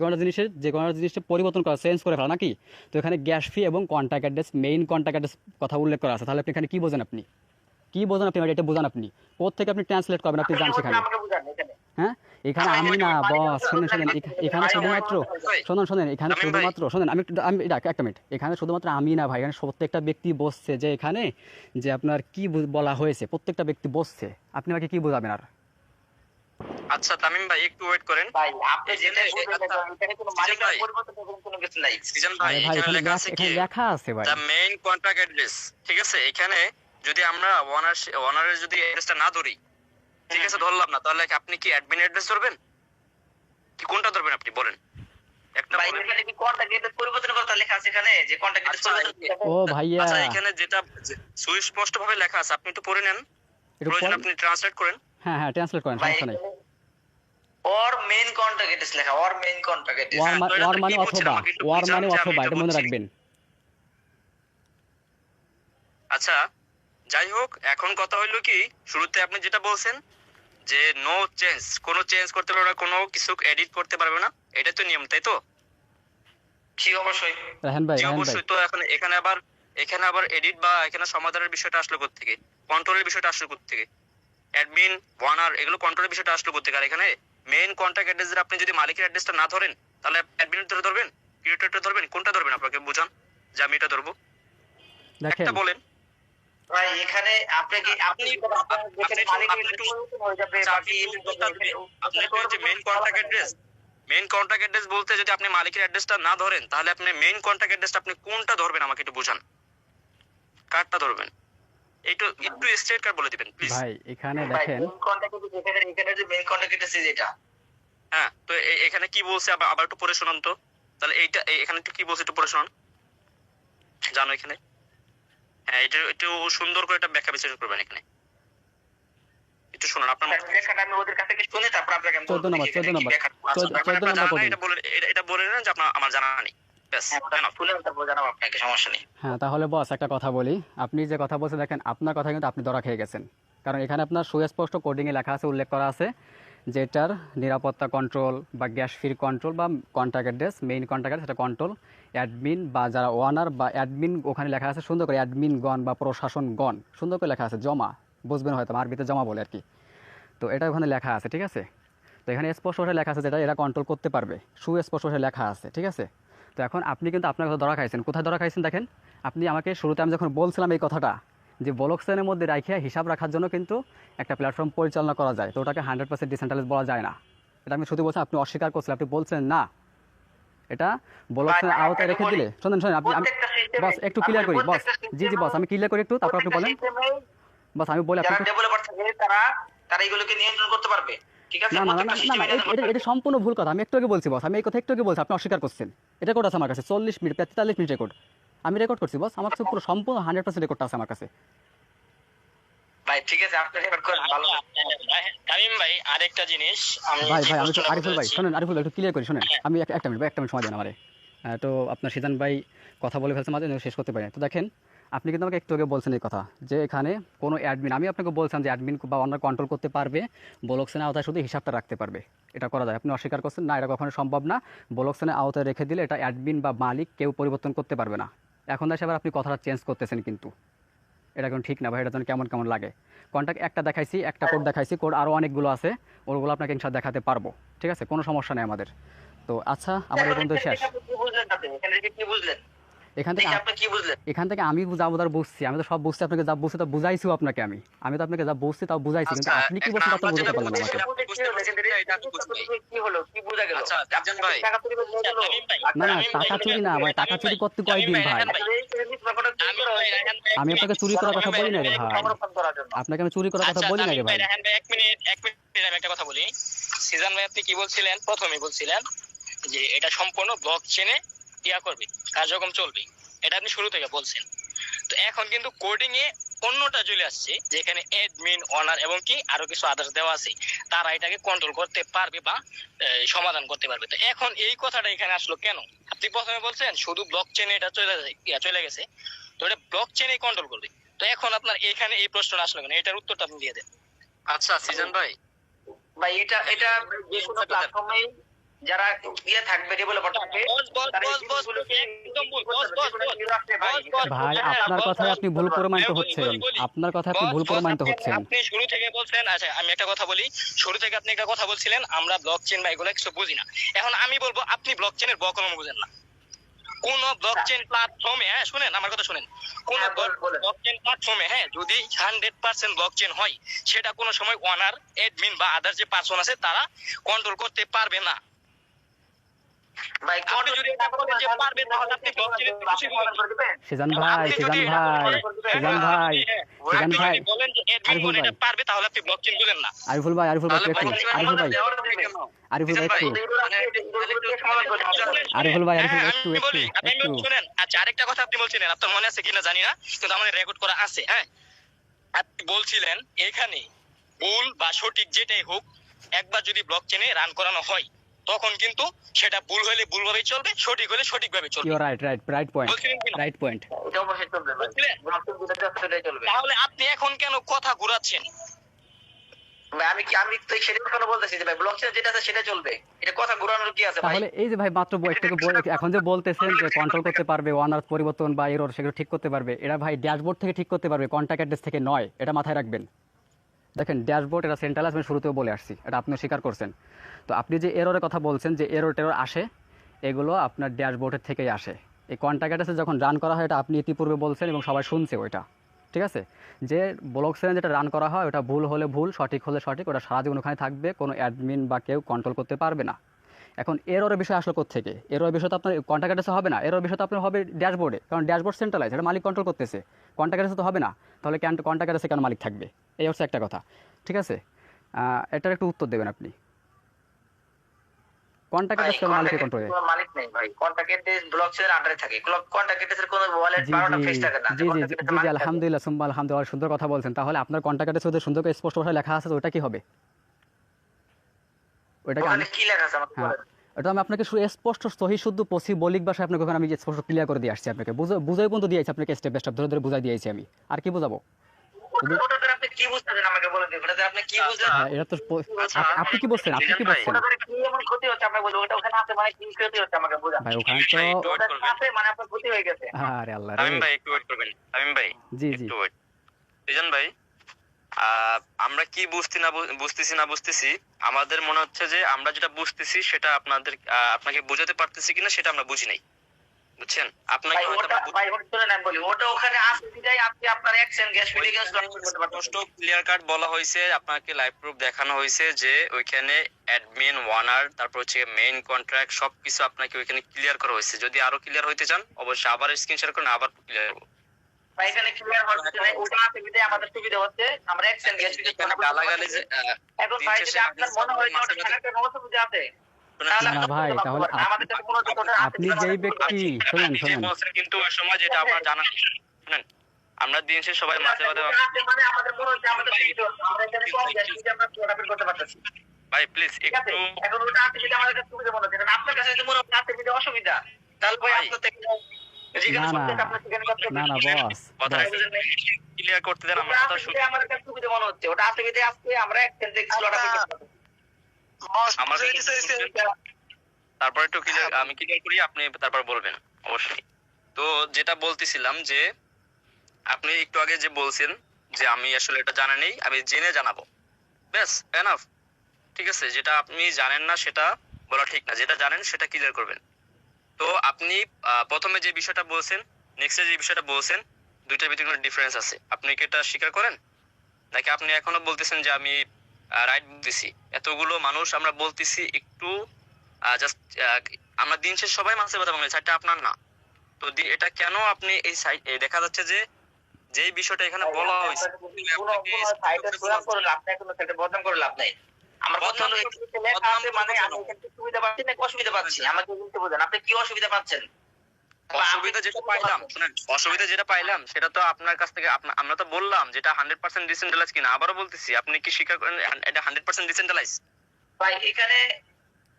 কোনো জিনিসের পরিবর্তন করা, চেঞ্জ করে ফেলা নাকি? তো এখানে গ্যাস ফি এবং contact address, main contact address কথা উল্লেখ করা আছে, তাহলে আপনি এখানে কি বোঝেন? আপনি কি বোঝেন? আপনি এটা বোঝান আপনি কোথা থেকে আপনি ট্রান্সলেট করবেন, আপনি জান সেখানে। আমাকে বুঝান এখানে। হ্যাঁ এখানে আমি না বস, শুনেন এখানে শুধুমাত্র শোনেন এখানে শুধুমাত্র শোনেন আমি একটা মিনিট, এখানে শুধুমাত্র আমি না ভাই, এখানে প্রত্যেকটা ব্যক্তি বসছে যে এখানে যে আপনার কি বলা হয়েছে, প্রত্যেকটা ব্যক্তি বসছে, আপনি আমাকে কি বোঝাবেন আর? আচ্ছা তামিম ভাই একটু ওয়েট করেন। ভাই আপনি যেটা বুঝলেন এখানে কোনো মালিকানা পরিবর্তন করবেন কোনো কিছু নাই। সিজন ভাই আরে ভাই এখানে এখানে লেখা আছে কি এখানে লেখা আছে ভাই, দ্য মেইন কন্ট্যাক্ট অ্যাড্রেস, ঠিক আছে? এখানে যদি আমরা ওনারের যদি অ্যাড্রেসটা না ধরি, ঠিক আছে ধরলাম না, তাহলে আপনি কি অ্যাডমিন অ্যাড্রেস ধরবেন, কি কোনটা ধরবেন আপনি বলেন একটা ভাই বলেন। এখানে কি কন্টাক্ট ডিটেইলস পরিবর্তন করতে লেখা আছে এখানে যে কন্টাক্ট ডিটেইলস পরিবর্তন ও ভাইয়া আচ্ছা এখানে যেটা সুস্পষ্ট ভাবে লেখা আছে আপনি একটু পড়ে নেন, একটু প্রয়োজন পড়েন। আপনি ট্রান্সলেট করেন। হ্যাঁ হ্যাঁ ট্রান্সলেট করেন, ভাই সমস্যা নেই। ওর মেইন কন্টাক্ট ডিটেইলস লেখা, ওর মেইন কন্টাক্ট ডিটেইলস। ওয়ার তো এটা মানে কি বুঝছেন? অথবা, আমাকে একটু ওয়ার বুঝান মানে যে আমি অথবা, এটা এটা মনে বুঝছি। রাখবেন। আচ্ছা যাই হোক, এখন কথা হইলো কি, শুরুতে আপনি যেটা বলছেন যে নো চেঞ্জ, কোনো চেঞ্জ করতে পারবে না, কোনো কিছু এডিট করতে পারবে না, এটা তো নিয়ম, তাই তো? কি অবশ্যই রাহান ভাই জি রাহান ভাই অবশ্যই। তো এখন এখানে আবার এডিট বা এখানে সমাধানের বিষয়টা আসলো কোত্থেকে, কন্ট্রোলের বিষয়টা আসলো কোত্থেকে, অ্যাডমিন ওয়ানার এগুলো কন্ট্রোলের বিষয়টা আসলো কোত্থেকে? আর এখানে মেইন কন্ট্যাক্ট অ্যাড্রেস আপনি যদি মালিকের অ্যাড্রেসটা না ধরেন তাহলে অ্যাডমিনের ধরে ধরবেন, ক্রিয়েটরটা ধরবেন, কোনটা ধরবেন? আপনাকে বুঝান যে আমি এটা ধরবো, দেখেন একটা বলেন। ভাই এখানে আপনি কি আপনি দেখেন মালিকের পরিবর্তন হয়ে যাবে বাকি আপনি যে main contact address, main contact address বলতে যদি আপনি মালিকের অ্যাড্রেসটা না ধরেন তাহলে আপনি মেইন কন্ট্যাক্ট অ্যাড্রেসটা আপনি কোনটা ধরবেন আমাকে একটু বুঝান, কার্ডটা ধরবেন? একটু স্ট্রেট কার্ড বলে দিবেন প্লিজ। ভাই এখানে দেখেন মেইন কন্টাক্ট এখানে যে মেইন কন্টাক্ট ডিটেইলস যেটা। হ্যাঁ তো এখানে কি বলছে আবার একটু পড়ে শোনান তো, তাহলে এইটা এখানে একটু কি বলছে একটু পড়ে শোনান জানো এখানে। হ্যাঁ এটা একটু সুন্দর করে একটা ব্যাখ্যা বিশ্লেষণ করবেন এখানে, একটু শুনুন আপনার মত। লেখাটা আমি ওদের কাছ থেকে শুনে তারপর আপনাকে আমি 14 নম্বর 14 নম্বর আচ্ছা, 14 নম্বর কোড। এটা বলে নেন যে আপনার আমার জানা নেই, ব্যাস। শুনে তারপর জানাবো আপনাকে, সমস্যা নেই। হ্যাঁ তাহলে বস একটা কথা বলি, আপনি যে কথা বলছেন দেখেন আপনার কথা কিন্তু আপনি ধরা খেয়ে গেছেন, কারণ এখানে আপনার সুস্পষ্ট কোডিংয়ে লেখা আছে, উল্লেখ করা আছে যেটার নিরাপত্তা কন্ট্রোল বা গ্যাস ফির কন্ট্রোল বা contact address, main contact address সেটা কন্ট্রোল অ্যাডমিন বা যারা ওয়ানার বা অ্যাডমিন, ওখানে লেখা আছে সুন্দর করে অ্যাডমিনগণ বা প্রশাসনগণ, সুন্দর করে লেখা আছে জমা, বুঝবেন হয়তো আরবিতে জমা বলে আর কি। তো এটা ওখানে লেখা আছে, ঠিক আছে? তো এখানে স্পষ্ট ভাবে লেখা আছে যেটা এরা কন্ট্রোল করতে পারবে, সুস্পষ্ট ভাবে লেখা আছে, ঠিক আছে? তো এখন আপনি কিন্তু আপনার কথা ধরা খাইছেন, কোথায় ধরা খাইছেন দেখেন। আপনি আমাকে শুরুতে আমি যখন বলছিলাম এই কথাটা যে ব্লকচেনের মধ্যে রাখিয়া হিসাব রাখার জন্য কিন্তু একটা প্ল্যাটফর্ম পরিচালনা করা যায়, তো ওটাকে 100% ডিসেন্ট্রালাইজ বলা যায় না, এটা আমি শুধু বলছি, আপনি অস্বীকার করছিলেন, আপনি বলছেন না এটা ব্লকচেনের আওতায় রেখে দিলে। শোনেন আপনি বস একটু ক্লিয়ার করি বস, জি জি বস আমি ক্লিয়ার করি একটু, তারপর আপনি বলেন বস। আমি বলি যারা আপনি ডেভেলপার থাকে তারা এগুলোকে নিয়ন্ত্রণ করতে পারবে, ঠিক আছে? না না না না না এটা সম্পূর্ণ ভুল কথা, আমি একটু আগে বলছি বস, আমি এই কথা একটু আগে বলছি, আপনি অস্বীকার করছেন। এটা রেকর্ড আছে আমার কাছে 40 মিনিট 43 মিনিট রেকর্ড আমি রেকর্ড করছি বস, আমার কাছে পুরো সম্পূর্ণ 100% রেকর্ডটা আছে আমার কাছে। ভাই ঠিক আছে আপনি রেকর্ড করেন, ভালো। তামিম ভাই আরেকটা জিনিস ভাই আমি তো আরিফুল ভাই শোনেন, আরিফুল ভাই একটু ক্লিয়ার করি, শোনেন আমি একটা মিনিট সময় দেন আমারে। তো আপনার সিজান ভাই কথা বলে ফেলছে মাঝে, শেষ করতে পারি। তো দেখেন আপনি কিন্তু আমাকে একটু আগে বলছেন এই কথা যে এখানে কোনো অ্যাডমিন, আমি আপনাকে বলছিলাম যে অ্যাডমিন বা অন্য কন্ট্রোল করতে পারবে, ব্লকচেনের আওতায় শুধু হিসাবটা রাখতে পারবে, এটা করা যায়। আপনি অস্বীকার করছেন না, এটা কখনো সম্ভব না, ব্লকচেনের আওতায় রেখে দিলে এটা অ্যাডমিন বা মালিক কেউ পরিবর্তন করতে পারবে না। এখন এসে আবার আপনি কথাটা চেঞ্জ করতেছেন, কিন্তু এটা এখন ঠিক না ভাই, এটা যেন কেমন কেমন লাগে। কন্ট্যাক্ট একটা দেখাইছি, একটা কোড দেখাইছি, কোড আরও অনেকগুলো আছে, ওগুলো আপনাকে ইনশাআল্লাহ দেখাতে পারবো, ঠিক আছে? কোনো সমস্যা নেই আমাদের। তো আচ্ছা আমার এই পর্যন্ত শেষ। কি বুঝলেন আপনি এখানে কি বুঝলেন? এখান আপনি কি বুঝলেন? থেকে আমি যা বোঝার বুঝছি, আমি তো সব বুঝছি, আপনাকে যা বুঝছি তা বুঝাইছিও আপনাকে, আমি তো আপনাকে যা বুঝছি তাও বুঝাইছি, কিন্তু আপনি কি বলছেন তা তো বুঝতে পারলাম না আমাকে। কি হলো, কি বোঝা গেল? আচ্ছা জান ভাই, টাকা চুরি করে নিয়ে গেল? না না টাকা চুরি না ভাই, টাকা চুরি করতে কয়দিন ভাই? আমি আপনাকে চুরি করার কথা বলি না রে ভাই, আপনাকে আমি চুরি করার কথা বলি না রে ভাই। রাহান ভাই এক মিনিট আমি একটা কথা বলি। সিজন ভাই আপনি কি বলছিলেন? প্রথমেই বলছিলেন যে এটা সম্পূর্ণ ব্লকচেনে কার্যক্রম চলবে, এটা আপনি শুরু থেকে বলছেন। তো এখন কিন্তু কোডিং এ অন্যটা চলে আসছে যেখানে অ্যাডমিন, অনার এবং কি আরো কিছু আদার্স দেওয়া আছে, তারা এটাকে কন্ট্রোল করতে পারবে বা সমাধান করতে পারবে। তো এখন এই কথাটা এখানে আসলো কেন? আপনি প্রথমে বলছেন শুধু ব্লক চেনে এটা চলে গেছে, তো এটা ব্লক চেনে কন্ট্রোল করবে। তো এখন আপনার এখানে এই প্রশ্নটা আসলো কেন, এটার উত্তরটা আপনি দিয়ে দেন। আচ্ছা সিজন ভাই, ভাই এটা এটা যে কোনো প্ল্যাটফর্মে যারা থাকবে ডেভেলপার থাকবে, ভাই আপনার কথায় আপনি ভুল প্রমাণিত হচ্ছেন, আপনার কথা আপনি ভুল প্রমাণিত হচ্ছেন। আপনি শুরু থেকে বলছেন, আচ্ছা আমি একটা কথা বলি, শুরু থেকে আপনি একটা কথা বলছিলেন আমরা ব্লকচেন বা এগুলো কিছু বুঝি না। এখন আমি বলবো আপনি ব্লকচেনের বকলম বুঝেন না। কোন ব্লকচেন প্ল্যাটফর্মে, হ্যাঁ শুনেন আমার কথা শুনেন, কোন ব্লকচেন প্ল্যাটফর্মে হ্যাঁ যদি 100% ব্লকচেন হয়, সেটা কোনো সময় ওনার, অ্যাডমিন বা আদার যে পারসন আছে তারা কন্ট্রোল করতে পারবে না। ভাই আপনি যদি এটা বলেন যে পারবে, তাহলে আপনি ব্লকচেনের কিছু বলবেন। সেজান ভাই, বলেন যে অ্যাডমিন এটা পারবে, তাহলে আপনি ব্লকচেন বলেন না। আরিফুল ভাই একটু, শুনেন। আচ্ছা আরেকটা কথা আপনি বলছিলেন, আপনার মনে আছে কিনা জানি না, কিন্তু আমাদের রেকর্ড করা আছে। হ্যাঁ, আপনি বলছিলেন এখানে ভুল বা সঠিক যেটাই হোক, একবার যদি ব্লকচেনে রান করানো হয় তখন কিন্তু সেটা ভুল হলে ভুলভাবেই চলবে, সঠিক হলে সঠিকভাবে চলবে। You right point. এটা অবশ্যই চলবে ভাই, ব্লকচেন যেটা সেটাই চলবে। তাহলে আপনি এখন কেন কথা ঘুরাচ্ছেন? ভাই আমি তো সেটাই কথা বলতেছি যে ভাই ব্লকচেন যেটা আছে সেটা চলবে, এটা কথা ঘোরানোর কি আছে ভাই? তাহলে এই যে ভাই মাত্র এখন যে বলতেছেন যে কন্ট্রোল করতে পারবে, ওয়ানার পরিবর্তন বা এরর সেগুলো ঠিক করতে পারবে, এটা ভাই ড্যাশবোর্ড থেকে ঠিক করতে পারবে, কন্ট্যাক্ট অ্যাড্রেস থেকে নয়। এটা মাথায় রাখবেন। দেখেন ড্যাশবোর্ড এটা সেন্ট্রালাইজ, আমি শুরুতেও বলে আসছি, এটা আপনিও স্বীকার করছেন। তো আপনি যে এররের কথা বলছেন যে টেরর আসে, এগুলো আপনার ড্যাশবোর্ডের থেকেই আসে। এই কন্ট্যাক্ট অ্যাড্রেসে যখন রান করা হয়, এটা আপনি ইতিপূর্বে বলছেন এবং সবাই শুনছে ওইটা, ঠিক আছে? যে ব্লকচেনে যেটা রান করা হয় ওটা ভুল হলে ভুল, সঠিক হলে সঠিক, ওটা সারা জীবন ওখানে থাকবে, কোনো অ্যাডমিন বা কেউ কন্ট্রোল করতে পারবে না। এখন এররের বিষয় আসলো কোত্থেকে? এররের বিষয় তো আপনার কন্ট্যাক্ট অ্যাড্রেসে হবে না, এররের বিষয় তো আপনার হবে ড্যাশবোর্ডে, কারণ ড্যাশবোর্ড সেন্ট্রালাইজ, এটা মালিক কন্ট্রোল করতেছে, কন্ট্যাক্ট অ্যাড্রেসে তো হবে না। তাহলে কন্ট্যাক্ট অ্যাড্রেসে কেন মালিক থাকবে? এই হচ্ছে একটা কথা, ঠিক আছে? এটার একটু উত্তর দেবেন আপনি। কন্ট্যাক্ট অ্যাড্রেস কেন মালিকের কন্ট্রোলে? মালিক নেই ভাই, কন্ট্যাক্ট অ্যাড্রেস ব্লকচেনের আন্ডারে থাকে, কন্ট্যাক্ট অ্যাড্রেসের কোনো ওয়ালেট 12টা ফেস থাকে না। জি, আলহামদুলিল্লাহ সুম্মা আলহামদুলিল্লাহ, সুন্দর কথা বলছেন। তাহলে আপনার কন্ট্যাক্ট অ্যাড্রেসে ওদের সুন্দর করে স্পষ্ট ভাষায় লেখা আছে, ওটা কি হবে? ওখানে কি লেখা আছে আমাকে বলেন। এটা আমি আপনাকে স্পষ্ট সহি শুদ্ধ পসিবলিক ভাষায় আপনাকে ওখানে আমি স্পষ্ট ক্লিয়ার করে দিয়ে আসছি, আপনাকে বুঝাই পর্যন্ত দিয়েছি, আপনাকে স্টেপ বাই স্টেপ ধরে ধরে বুঝাই দিয়েছি আমি। আর কি বুঝাবো? ওটাতে আপনি কি বুঝতেছেন আমাকে বলেন, ওটাতে আপনি কি বুঝলেন? এটা তো আপনি কি বলছেন? আপনি কি বলছেন? ওটাতে কি এমন ক্ষতি হচ্ছে আমাকে বলুন, ওটা ওখানে আছে মানে কি ক্ষতি হচ্ছে আমাকে বলুন ভাই। ওখানে তো ওটা আছে মানে আপনার ক্ষতি হয়ে গেছে। আরে আল্লাহ রে। আমিন ভাই একটু ওয়েট করবেন, আমিন ভাই জি একটু ওয়েট। সিজন ভাই, আমরা কি বুঝতেছি না বুঝতেছি, আমাদের মনে হচ্ছে যে আমরা যেটা বুঝতেছি সেটা আপনাকে বোঝাতে পারতেছি কিনা সেটা আমরা বুঝি নাই, বুঝছেন? আপনাকে ভাই ওটা শুনে নেন বলি, ওটা ওখানে আছে বিদায় আপনি আপনার অ্যাকশন গ্যাস ফিলিংস করতে পারতেন। স্পষ্ট ক্লিয়ার কাট বলা হয়েছে, আপনাকে লাইভ প্রুফ দেখানো হয়েছে যে ওইখানে অ্যাডমিন, ওয়ানার, তারপর হচ্ছে মেইন কন্ট্রাক্ট সবকিছু আপনাকে ওইখানে ক্লিয়ার করা হয়েছে। যদি আরো ক্লিয়ার হইতে চান অবশ্যই আবার স্ক্রিন শেয়ার করুন, আবার ক্লিয়ার করব। ভাই এখানে ক্লিয়ার হচ্ছে না, ওটা আছে বিদায় আমাদের সুবিধা হচ্ছে, আমরা অ্যাকশন গ্যাস ফিলিংস করতে গালাগালি যে এখন ভাই যদি আপনার মনে হয় যে ওটা থাকার কোনো অসুবিধা আছে, না ভাই, তাহলে আপনি যেই ব্যক্তি শুনেন কিন্তু ওই সময় যেটা আমরা জানা শুনেন, আমরা দিন শেষে সবাই মাঝে মাঝে মানে আমাদের মনে হচ্ছে আমাদের আমরা এখানে কম গ্যাস ফিলিংস আমরা প্রোডাক্ট করতে পারতেছি। ভাই প্লিজ একটু, এখন ওটা আছে যেটা আমাদের কাছে সুবিধা মনে হচ্ছে, কারণ আপনার কাছে যদি মনে হচ্ছে আছে যেটা অসুবিধা, তাহলে ভাই আপনার থেকে ক্লিয়ার করতে দেন। আমার কথা শুনে আমাদের কাছে সুবিধা মনে হচ্ছে, ওটা আছে বিদায় আজকে আমরা এক্সচেঞ্জ এক্সপ্লোর তারপর একটু ক্লিয়ার, আমি ক্লিয়ার করি, আপনি তারপর বলবেন অবশ্যই। তো যেটা বলতেছিলাম যে আপনি একটু আগে যে বলছেন যে আমি আসলে এটা জানা নেই, আমি জেনে জানাবো, ব্যাস এনাফ, ঠিক আছে? যেটা আপনি জানেন না সেটা বলা ঠিক না, যেটা জানেন সেটা ক্লিয়ার করবেন। তো আপনি প্রথমে যে বিষয়টা বলছেন, নেক্সটে যে বিষয়টা বলছেন, দুইটার ভিতরে কোনো ডিফারেন্স আছে। আপনি কি এটা স্বীকার করেন, নাকি আপনি এখনো বলতেছেন যে আমি রাইট বলতেছি? এতগুলো মানুষ আমরা বলতেছি, একটু জাস্ট আমরা দিন শেষে সবাই মানুষের কথা বলি, সাইডটা আপনার না। তো এটা কেন আপনি এই সাইড দেখা যাচ্ছে যে যেই বিষয়টা এখানে বলা হয়েছে বদনাম করে লাভ নাই। আমার কথা হলো লেখা আছে মানে আমি সুবিধা পাচ্ছি না অসুবিধা পাচ্ছি, আমাকে বলতে বোঝেন আপনি কি অসুবিধা পাচ্ছেন? অসুবিধা যেটা পাইলাম, শুনেন, অসুবিধা যেটা পাইলাম সেটা তো আপনার কাছ থেকে আমরা তো বললাম যেটা 100% ডিসেন্ট্রালাইজ কিনা, আবারও বলতেছি আপনি কি স্বীকার করেন এটা 100% ডিসেন্ট্রালাইজ? ভাই এখানে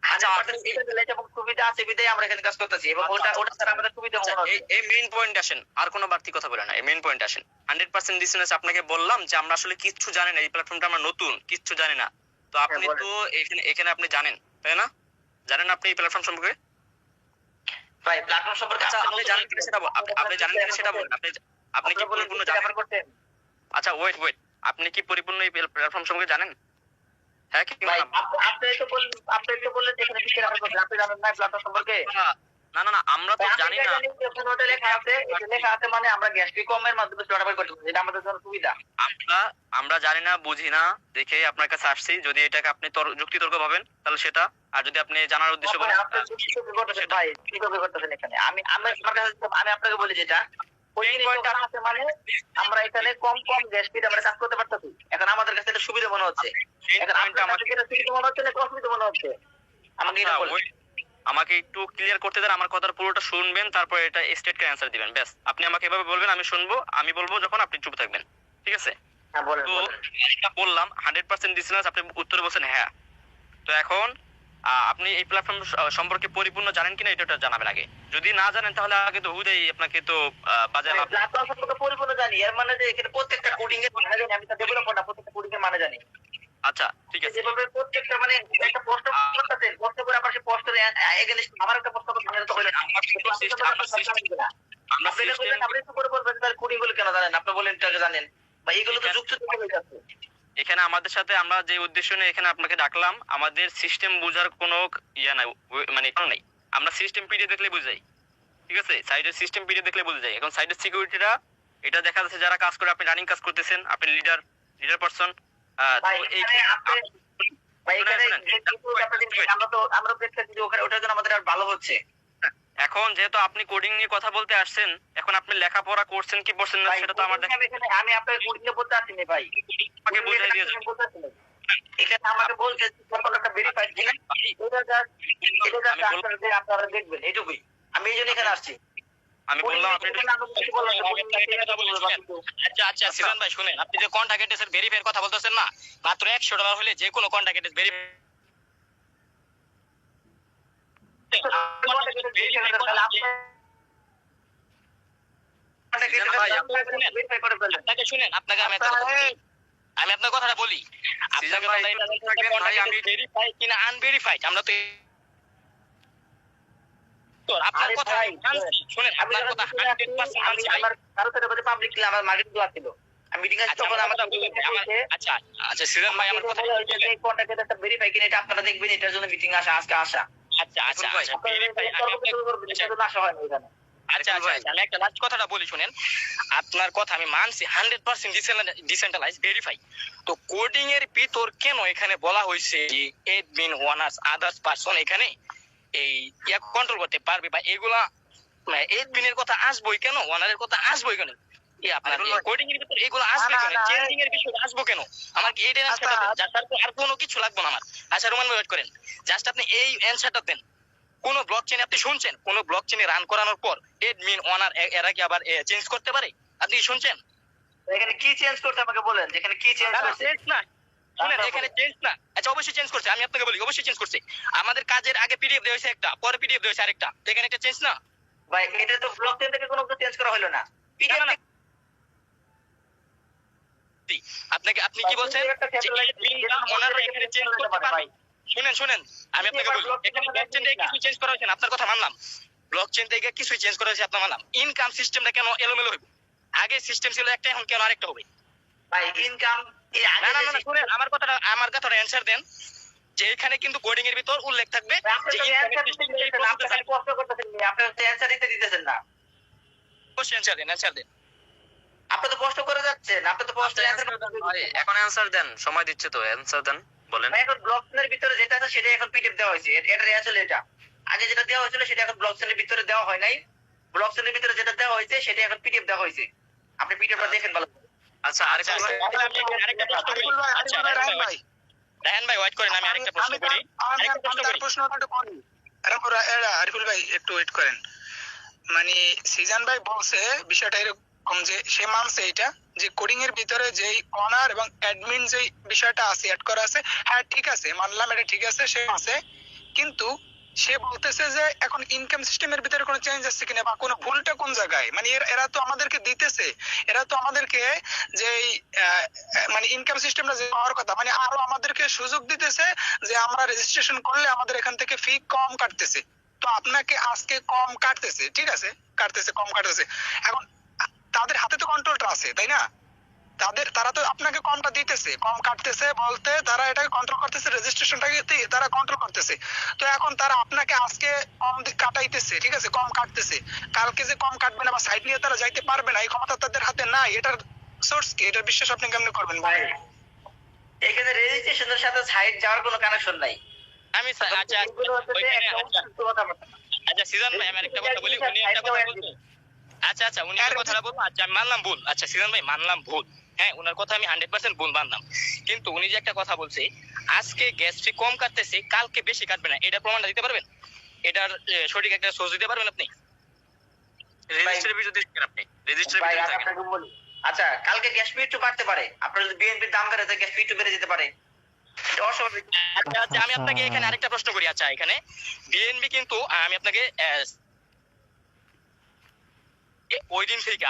আচ্ছা, 100% ডিসেন্ট্রালাইজ এবং সুবিধা আছে বিধায় আমরা এখানে কাজ করতেছি এবং ওটা স্যার আমাদের সুবিধা মনে হচ্ছে। এই মেইন পয়েন্ট আসেন, আর কোনো বাড়তি কথা বলেন না, এই মেইন পয়েন্ট আসেন। 100% ডিসেন্ট্রালাইজ আপনাকে বললাম যে আমরা আসলে কিচ্ছু জানি না, এই প্ল্যাটফর্মটা আমরা নতুন, কিচ্ছু জানি না। তো আপনি বলেন। তো এখানে আপনি জানেন তাই না? জানেন আপনি এই প্ল্যাটফর্ম সম্পর্কে? ভাই প্ল্যাটফর্ম সম্পর্কে আচ্ছা, আপনি জানেন কিনা সেটা আপনি জানেন কিনা সেটা বলেন। আপনি কি পরিপূর্ণ জানেন? ব্যবহার করতেন? আচ্ছা ওয়েট, আপনি কি পরিপূর্ণ এই প্ল্যাটফর্ম সম্পর্কে জানেন? হ্যাঁ কি ভাই না? আপনি তো বললেন যেখানে কি ব্যবহার করতেন, আপনি জানেন না প্ল্যাটফর্ম সম্পর্কে? না, আমরা তো জানি না। যখন ওটা লেখা আছে, এটা লেখা আছে মানে আমরা গ্যাস্ট্রিকমের মাধ্যমে ব্যবহার করতে পারি, এটা আমাদের জন্য সুবিধা। আমরা জানি না, বুঝি না দেখে আপনার কাছে আসছি। যদি এটাকে আপনি যুক্তি তর্ক ভাবেন তাহলে সেটা, আর যদি আপনি জানার উদ্দেশ্য করেন আপনি কি করতেছেন ভাই, কি করতেছেন এখানে? আমি আপনাকে বলি যেটা ওই জিনিসটা আছে মানে আমরা এখানে কম গ্যাস্ট্রিক আমরা কাজ করতে পারতেছি। এখন আমাদের কাছে এটা সুবিধা মনে হচ্ছে, এখন আপনার কাছে এটা সুবিধা মনে হচ্ছে না অসুবিধা মনে হচ্ছে? আমাকে এটা বলুন। আমাকে একটু ক্লিয়ার করতে দেন, আমার কথার পুরোটা শুনবেন, তারপর এটা স্টেটকে অ্যান্সার দিবেন। ব্যাস, আপনি আমাকে এভাবে বলবেন, আমি শুনবো, আমি বলবো যখন আপনি চুপ থাকবেন, ঠিক আছে? হ্যাঁ বলেন। তো এটা বললাম 100% ডিসেন্স, আপনি উত্তরে বলছেন হ্যাঁ। তো এখন আপনি এই প্ল্যাটফর্ম সম্পর্কে পরিপূর্ণ জানেন কিনা এটা জানাবেন আগে। যদি না জানেন তাহলে আগে তো হুদাই আপনাকে তো বাজারে প্ল্যাটফর্ম সম্পর্কে পরিপূর্ণ জানি, এর মানে যে এখানে প্রত্যেকটা কোডিং এর মানে জানি, আমি তো ডেভেলপার না, প্রত্যেকটা কোডিং এর মানে জানি। আচ্ছা ঠিক আছে, যেভাবে প্রত্যেকটা মানে একটা প্রশ্ন করতেছে, প্রশ্ন করে আবার সেই প্রশ্নের এগেইনস্ট আমার একটা প্রশ্ন করতে তো হলো না। আপনি তো করে বলবেন স্যার কোডিং গুলো কেন জানেন, আপনি বলেন এটা জানেন বা এইগুলো তো যুক্ত হয়ে যাচ্ছে। এখানে আমাদের সাথে আমরা যে উদ্দেশ্য নিয়ে এখানে আপনাকে ডাকলাম, আমাদের সিস্টেম বোঝার কোনো নাই, মানে কারণ নাই। আমরা সিস্টেম পিডিএফ দেখলে বুঝাই, ঠিক আছে? সাইডের সিস্টেম পিডিএফ দেখলে বুঝে যায়। এখন সাইডের সিকিউরিটিটা এটা দেখা যাচ্ছে যারা কাজ করে, আপনি রানিং কাজ করতেছেন, আপনি লিডার পারসন। তো এই আমরা দেখতেছি যে ওটার জন্য আমাদের আর ভালো হচ্ছে। এখন যেহেতু আপনি কোডিং নিয়ে কথা বলতে আসছেন, এখন আপনি লেখাপড়া করছেন কি করছেন না সেটা তো আমার আমি আপনার কোডিং নিয়ে বলতে আসিনি ভাই, আমাকে বুঝাই দিয়ে যান। এখানে আমাকে বলছে একটা ভেরিফাইড কিনা এটা আপনারা দেখবেন, এইটুকুই। আমি এই জন্য এখানে আসছি। আমি বললাম আপনি আচ্ছা সিজন ভাই শুনেন, আপনি যে কন্টাক্ট অ্যাড্রেসের ভেরিফাইয়ের কথা বলতেছেন না, মাত্র $100 হলে যে কোনো কন্টাক্ট অ্যাড্রেস ভেরিফাই শুনেন। আপনাকে আমি আপনার কথাটা বলি, আপনাকে ভেরিফাই কিনা আনভেরিফাইড আমরা তো আপনার কথা মানছি। শুনেন, আপনার কথা 100% মানছি ভাই। কারো সাথে বলে পাবলিকলি আমার মার্কেট গুলো ছিল, আমি মিটিং আছে তখন আমার আচ্ছা সিজন ভাই আমার কথা এই কন্টাক্ট একটা ভেরিফাই কিনা এটা আপনারা দেখবেন, এটার জন্য মিটিং আসা আজকে আসা। আচ্ছা ভেরিফাই আসা হয় না এখানে। আচ্ছা আমি একটা লাস্ট কথাটা বলি শুনেন। আপনার কথা আমি মানছি 100% ডিসেন্ট্রালাইজ ভেরিফাই। তো কোডিং এর ভিতর কেন এখানে বলা হয়েছে যে অ্যাডমিন ওয়ানার্স আদার্স পারসন এখানে এই কন্ট্রোল করতে পারবে বা এগুলা অ্যাডমিনের কথা আসবেই কেন, ওয়ানারের কথা আসবেই কেন, এই আপনার কোডিং এর ভিতর এগুলো আসবে কেন, চেঞ্জিং এর বিষয় আসবে কেন? আমার কি এই অ্যানসারটা দেন, জাস্ট আর কোনো কিছু লাগবে না আমার। আচ্ছা রোমান ভাই ওয়েট করেন, জাস্ট আপনি এই অ্যানসারটা দেন। কোন ব্লকচেইনে আপনি শুনছেন কোন ব্লকচেইনে রান করানোর পর অ্যাডমিন ওনার এরা কি আবার চেঞ্জ করতে পারে? আপনি শুনছেন? এখানে কি চেঞ্জ করতে আমাকে বলেন, যেখানে কি চেঞ্জ করতে? চেঞ্জ না, শুনেন এখানে চেঞ্জ না। আচ্ছা অবশ্যই চেঞ্জ করছে, আমি আপনাকে বলি অবশ্যই চেঞ্জ করছে। আমাদের কাজের আগে পিডিএফ দেওয়া হয়েছে একটা, পরে পিডিএফ দেওয়া হয়েছে আরেকটা, এখানে একটা চেঞ্জ না ভাই? এটা তো ব্লকচেইন থেকে কোনো কিছু চেঞ্জ করা হলো না, পিডিএফ আপনাকে আপনি কি বলছেন ওনারা এখানে চেঞ্জ করতে পারে? শুনেন আমি আপনাকে বলি, এখানে ব্লকচেইন থেকে কিছু চেঞ্জ করা হয়েছে, আপনার কথা মানলাম। ব্লকচেইন থেকে কিছু চেঞ্জ করা হয়েছে, আপনার মানলাম। ইনকাম সিস্টেমটা কেন এলোমেলো হবে? আগে সিস্টেম ছিল একটা, এখন কেন আরেকটা হবে? ভাই ইনকাম না শুনেন, আমার কথাটা অ্যানসার দেন যে এখানে কিন্তু কোডিং এর ভিতর উল্লেখ থাকবে যে ইনকাম সিস্টেম এই প্রসেসটা কষ্ট করতেছেন, আপনি অ্যানসার দিতেছেন না। অবশ্যই অ্যানসার দেন। আপনি তো কষ্ট করে যাচ্ছেন, আপনি তো কষ্ট এখন অ্যানসার দেন, সময় দিচ্ছে তো, অ্যানসার দেন বলেন। এখন ব্লকচেইনের ভিতরে যেটা আছে সেটা এখন পিডিএফ দেওয়া হয়েছে, এটা আসলে এটা আগে যেটা দেওয়া হয়েছিল সেটা এখন ব্লকচেইনের ভিতরে দেওয়া হয় নাই, ব্লকচেইনের ভিতরে যেটা দেওয়া হয়েছে সেটা এখন পিডিএফ দেওয়া হয়েছে, আপনি পিডিএফটা দেখেন ভালো। আচ্ছা আরেকটা প্রশ্ন করি। আচ্ছা রায়হান ভাই ওয়েট করেন, আমি আরেকটা প্রশ্ন করি। আরিফুল ভাই একটু ওয়েট করেন। মানে সিজন ভাই বলছে বিষয়টা এরকম যে সে মানছে এটা যে কোডিং এর ভিতরে যেই অনার এবং অ্যাডমিন যে বিষয়টা আছে অ্যাড করা আছে, হ্যাঁ ঠিক আছে মানলাম এটা ঠিক আছে সে আছে, কিন্তু সে বলতেছে যে এখন ইনকাম সিস্টেমের ভিতরে কোনো চেঞ্জ আসছে কিনা বা কোনো ভুলটা কোন জায়গায়, মানে এরা তো আমাদেরকে দিতেছে, এরা তো আমাদেরকে যে মানে ইনকাম সিস্টেমটা যে হওয়ার কথা, মানে আরো আমাদেরকে সুযোগ দিতেছে যে আমরা রেজিস্ট্রেশন করলে আমাদের এখান থেকে ফি কম কাটতেছে। তো আপনাকে আজকে কম কাটতেছে, ঠিক আছে কাটতেছে, কম কাটতেছে, এখন তাদের হাতে তো কন্ট্রোলটা আছে তাই না, তারা তো আপনাকে কমটা দিতেছে, কম কাটতেছে বলতে তারা এটাকে কন্ট্রোল করতেছে, রেজিস্ট্রেশনটাকে তারা কন্ট্রোল করতেছে। তো এখন তারা আপনাকে আজকে কম কাটাইতেছে, ঠিক আছে কম কাটতেছে, কালকে যে কম কাটবে না বা সাইড নিয়ে তারা যাইতে পারবে না এই ক্ষমতা তাদের হাতে নাই, এটার সোর্স কি, এটার বিশ্বাস আপনি কেমনে করবেন ভাই? এখানে রেজিস্ট্রেশনের সাথে সাইড যাওয়ার কোনো কানেকশন নাই। আমি আচ্ছা আচ্ছা সিজন ভাই আমি আরেকটা কথা বলি, উনি একটা কথা বলছেন, আচ্ছা উনি একটা কথা বলবো, আচ্ছা আমি মানলাম ভুল, আচ্ছা সিজন ভাই মানলাম ভুল, হ্যাঁ ওনার কথা আমি 100% ভুল মানলাম, কিন্তু উনি যে একটা কথা বলছে আজকে গ্যাস ফি কম কাটতেছে কালকে বেশি কাটবে না, এটা প্রমাণটা দিতে পারবেন? এটার সঠিক একটা সোর্স দিতে পারবেন আপনি? রেজিস্ট্রের ভিতরে দেখেন আপনি, রেজিস্ট্রের ভাই ভিতরে আপনাকে বলি, আচ্ছা কালকে গ্যাস ফি একটু বাড়তে পারে, আপনার যদি বিএনপির দাম বাড়ে তাহলে গ্যাস ফি একটু বেড়ে যেতে পারে, এটা অস্বাভাবিক। আচ্ছা আমি আপনাকে এখানে আরেকটা প্রশ্ন করি, আচ্ছা এখানে বিএনবি কিন্তু আমি আপনাকে ওই দিন থেকে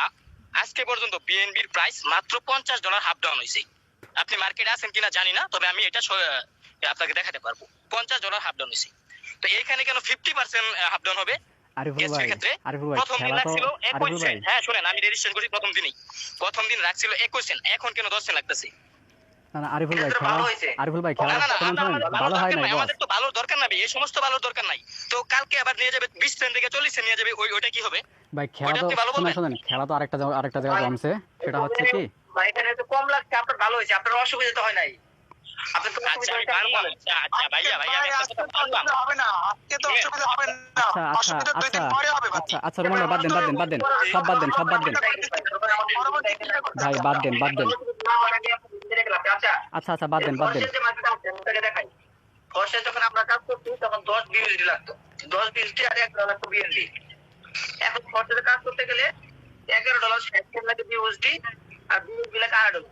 আজকে পর্যন্ত বিএনবির প্রাইস মাত্র $50 হাফ ডাউন হয়েছে। আপনি মার্কেটে আছেন কিনা জানি না, তবে আমি এটা আপনাকে দেখাতে পারবো $50 হাফ ডাউন হয়েছে। তো এখানে কেন 50% হাফ ডাউন হবে? আরিফুল ভাই, আরিফুল ভাই প্রথম দিন খেলা তো রাখছিল 21 আরিফুল ভাই সেন্ট, হ্যাঁ শুনেন আমি রেজিস্ট্রেশন করি প্রথম দিনই, প্রথম দিন রাখছিল 21 সেন্ট, এখন কেন 10 সেন্ট লাগতেছে? না আরিফুল ভাই খেলা, আরিফুল ভাই খেলা না শুনুন ভালো হয় নাই বস, আমাদের তো ভালোর দরকার নাই, এই সমস্ত ভালোর দরকার নাই। তো কালকে আবার নিয়ে যাবে 20 সেন্ট থেকে 40 সেন্ট নিয়ে যাবে, ওইটা কি হবে ভাই? খেলা তো শুনুন খেলা তো আরেকটা জায়গায় জমছে, সেটা হচ্ছে কি ভাই এখানে তো কম লাগছে, আপনার ভালো হয়েছে, আপনার অসুবিধা তো হয় নাই। আপনি তো আচ্ছা ভাইয়া আমি একটা কথা বললাম। হবে না আজকে তো অসুবিধা হবে না, অসুবিধা দুই দিন পরে হবে ভাই। আচ্ছা রুমান বাদ দেন সব বাদ দেন ভাই বাদ দেন আচ্ছা বাদ দেন ফর্সে যখন আমরা কাজ করছি তখন 10 বিউএসডি লাগতো, 10 বিউএসডি আর $1 লাগতো বিএনডি। এখন ফর্সে কাজ করতে গেলে $11 লাগে বিউএসডি আর বিএনডি লাগে $8।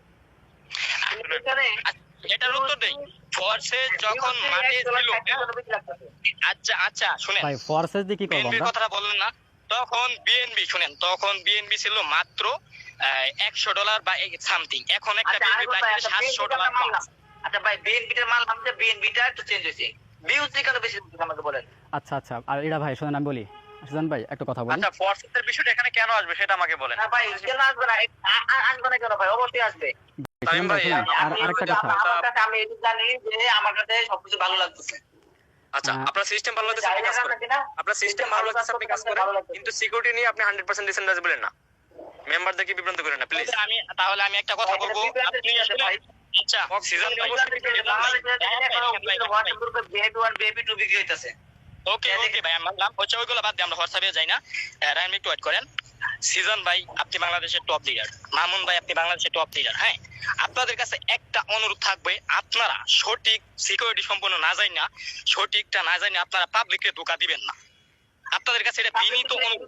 এটার উত্তর দেই, ফোর্সে যখন মাঠে ছিল, আচ্ছা শুনেন ভাই ফোর্সে দিয়ে কি করব বিএনবির আমরা? কথাটা বললেন না, তখন বিএনবি শুনেন, তখন বিএনবি ছিল মাত্র $100 বা সামথিং, এখন একটা বিএনবি প্রায় $700 কম। আচ্ছা ভাই বিএনপিটার মাল নামতে বিএনপিটা একটু চেঞ্জ হয়েছে, বিউএসডি কেন বেশি আমাকে বলেন? আচ্ছা আর এরা ভাই শুনেন আমি বলি, সুজন ভাই একটা কথা বলি, আচ্ছা ফোর্সের বিষয়টা এখানে কেন আসবে সেটা আমাকে বলেন। না ভাই কেন আসবে না, আসবে না কেন ভাই, অবশ্যই আসবে। শুনুন ভাই আর আরেকটা কথা, আমার কাছে আমি এটা জানি যে আমার কাছে সবকিছু ভালো লাগতেছে। আচ্ছা আপনার সিস্টেম ভালো লাগছে আপনি কাজ করেন, আপনার সিস্টেম ভালো লাগছে আপনি কাজ করেন, কিন্তু সিকিউরিটি নিয়ে আপনি 100% ডিসেন্ডাজ বলেন না, মেম্বারদেরকে বিভ্রান্ত করেন না প্লিজ। তাহলে আমি একটা কথা বলবো, আপনি আসলে আচ্ছা সিজন ওকে ভাই আমি মানলাম, হচ্ছে ওইগুলো বাদ দিয়ে আমরা হোয়াটসঅ্যাপে যাই না, রায়ন একটু ওয়েট করেন। সিজন ভাই আপনি বাংলাদেশের টপ লিডার, মামুন ভাই আপনি বাংলাদেশের টপ লিডার, হ্যাঁ আপনাদের কাছে একটা অনুরোধ থাকবে, আপনারা সঠিক সিকিউরিটি সম্পন্ন না জানি না, সঠিকটা না জানি আপনারা পাবলিককে ধোঁকা দিবেন না, আপনাদের কাছে এটা বিনীত অনুরোধ।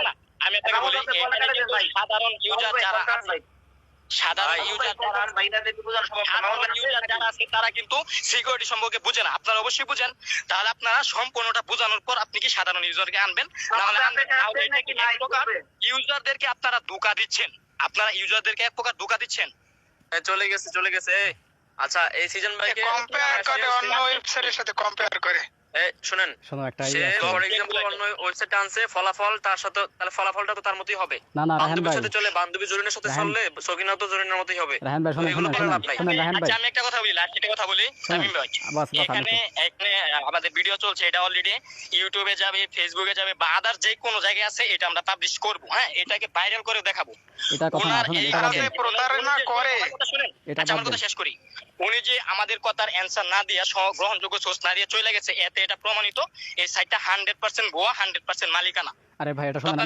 না আমি আপনাকে বলি, সাধারণ ইউজার যারা আছে, সাধারণ ইউজার যারা আছে তারা কিন্তু সিকিউরিটি সম্পর্কে বুঝে না, আপনারা অবশ্যই বুঝেন, তাহলে আপনারা সম্পূর্ণটা বোঝানোর পর আপনি কি সাধারণ ইউজারকে আনবেন, ইউজারদেরকে আপনারা ধোঁকা দিচ্ছেন, আপনারা ইউজারদেরকে এক প্রকার ধোঁকা দিচ্ছেন। চলে গেছে আচ্ছা এই সিজন ভাইকে কম্পেয়ার করে অন্য ওয়েবসাইটের সাথে কম্পেয়ার করে শুনেন শোনো একটা সে ফর এক্সাম্পল অন্য ওয়েবসাইট আনছে ফলাফল তার সাথে, তাহলে ফলাফলটা তো তার মতই হবে। না রাহান বান্ধবীর ভাই, সাথে চলে বান্ধবী জরিনের সাথে চললে সকিনা তো জরিনের মতই হবে। রাহান ভাই শুনুন রাহান ভাই, আচ্ছা আমি একটা কথা বলি, লাস্ট একটা কথা বলি শামিম ভাই, এখানে আমাদের ভিডিও চলছে, এটা অলরেডি ইউটিউবে যাবে, ফেসবুকে যাবে বা আদার যে কোনো জায়গায় আছে, এটা আমরা পাবলিশ করব, হ্যাঁ এটাকে ভাইরাল করে দেখাবো। এটা কথা না শুনুন, এটা আপনি প্রতারণা করে, আচ্ছা আমার কথা শেষ করি, উনি যে আমাদের কথার অ্যানসার না দিয়া গ্রহণযোগ্য সোর্স না দিয়ে চলে গেছে, এতে এটা প্রমাণিত এই সাইটটা 100% গোয়া, 100% মালিকানা। আরে ভাই এটা শুনুন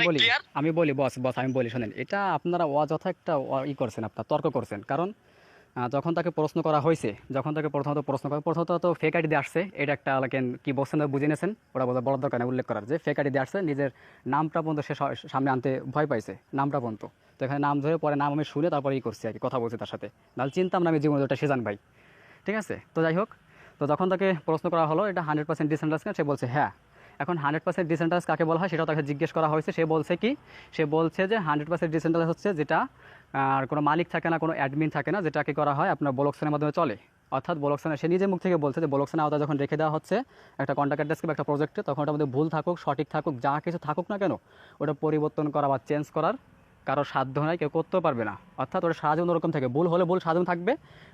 আমি বলি বস আমি বলি শুনেন, এটা আপনারা অযথা একটা করছেন, আপনারা তর্ক করছেন, কারণ যখন তাকে প্রশ্ন করা হয়েছে, যখন তাকে প্রথমত তো ফেক আইডি দিয়ে আসছে, এটা একটা কি বলছেন বুঝে নিয়েছেন, ওরা বলার দরকার নেই উল্লেখ করার, যে ফেক আইডি দিয়ে আসছে, নিজের নামটা পর্যন্ত সে সামনে আনতে ভয় পাইছে, নামটা পর্যন্ত। তো এখানে নাম ধরে পরে নাম আমি শুনে তারপরে করছি আর কি, কথা বলছি তার সাথে, নাহলে চিন্তাম না আমি জীবনে ওটা সেজান ভাই, ঠিক আছে। তো যাই হোক, তো যখন তাকে প্রশ্ন করা হলো এটা 100% ডিসেন্ট্রালাইজড কিনা, সে বলছে হ্যাঁ। এখন 100% ডিসেন্ট্রালাইজড কাকে বলা হয় সেটাও তাকে জিজ্ঞেস করা হয়েছে। সে বলছে যে 100% ডিসেন্ট্রালাইজড হচ্ছে যেটা আর কোনো মালিক থাকে না, কোনো অ্যাডমিন থাকে না, যেটাকে করা হয় আপনার ব্লকচেনের মাধ্যমে চলে। অর্থাৎ ব্লকচেনে সে নিজের মুখ থেকে বলছে যে ব্লকচেনের আওতায় যখন রেখে দেওয়া হচ্ছে একটা কন্ট্রাক্ট ডেস্ক বা একটা প্রজেক্টে, তখন ওটার মধ্যে ভুল থাকুক সঠিক থাকুক যা কিছু থাকুক না কেন, ওটা পরিবর্তন করা বা চেঞ্জ করার কারো সাধ্য নাই, কেউ করতেও পারবে না। অর্থাৎ ওটা সারা জীবন ওরকম থাকে, ভুল হলে ভুল সারা জীবন থাকবে,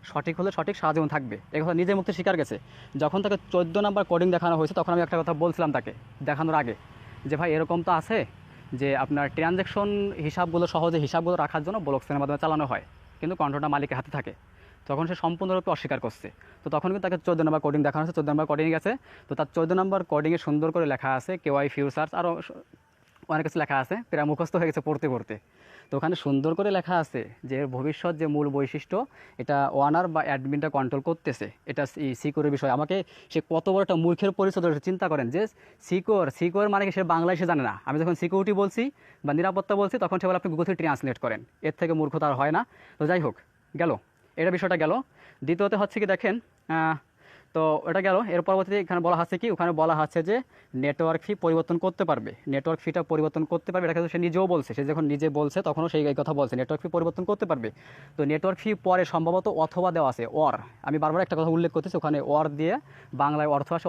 সঠিক হলে সঠিক সারা জীবন থাকবে। এই কথা নিজের মুখে স্বীকার গেছে। যখন তাকে 14 নাম্বার কোডিং দেখানো হয়েছে তখন আমি একটা কথা বলছিলাম তাকে দেখানোর আগে, যে ভাই এরকম তো আছে যে আপনার ট্রানজ্যাকশন হিসাবগুলো সহজে হিসাবগুলো রাখার জন্য ব্লকচেনের মাধ্যমে চালানো হয়, কিন্তু কন্ট্রোলটা মালিকের হাতে থাকে। তখন সে সম্পূর্ণরূপে অস্বীকার করছে। তো তখন কিন্তু তাকে 14 নম্বর কোডিং দেখানো হচ্ছে, 14 নম্বর কোডিং গেছে। তো তার 14 নম্বর কোডিংয়ে সুন্দর করে লেখা আছে কেওয়াই ফিউচার্স, আরও অনেক কিছু লেখা আছে, প্রায় মুখস্থ হয়ে গেছে পড়তে। তো ওখানে সুন্দর করে লেখা আছে যে ভবিষ্যৎ যে মূল বৈশিষ্ট্য এটা ওয়ানার বা অ্যাডমিনটা কন্ট্রোল করতেছে, এটা সিকিউরের বিষয়। আমাকে সে কত বড় একটা মূর্খের পরিচয় চিন্তা করেন, যে সিকিউর মানে কি সে বাংলায় সে জানে না। আমি যখন সিকিউরিটি বলছি বা নিরাপত্তা বলছি তখন সে বলে আপনি গুগল থেকে ট্রান্সলেট করেন, এর থেকে মূর্খতা আর হয় না। তো যাই হোক, গেল এটা বিষয়টা গেল। দ্বিতীয়তে হচ্ছে কি দেখেন, তো এটা গেল। এর পরবর্তীতে এখানে বলা হচ্ছে কি, ওখানে বলা হচ্ছে যে নেটওয়ার্ক ফি পরিবর্তন করতে পারবে, নেটওয়ার্ক ফিটা পরিবর্তন করতে পারবে। এটা কিন্তু সে নিজেও বলছে, সে যখন নিজে বলছে তখনও সেই কথা বলছে, নেটওয়ার্ক ফি পরিবর্তন করতে পারবে। তো নেটওয়ার্ক ফি পরে সম্ভবত অথবা দেওয়া আছে, আমি বারবার একটা কথা উল্লেখ করতেছি, ওখানে দিয়ে বাংলায় অর্থ আসে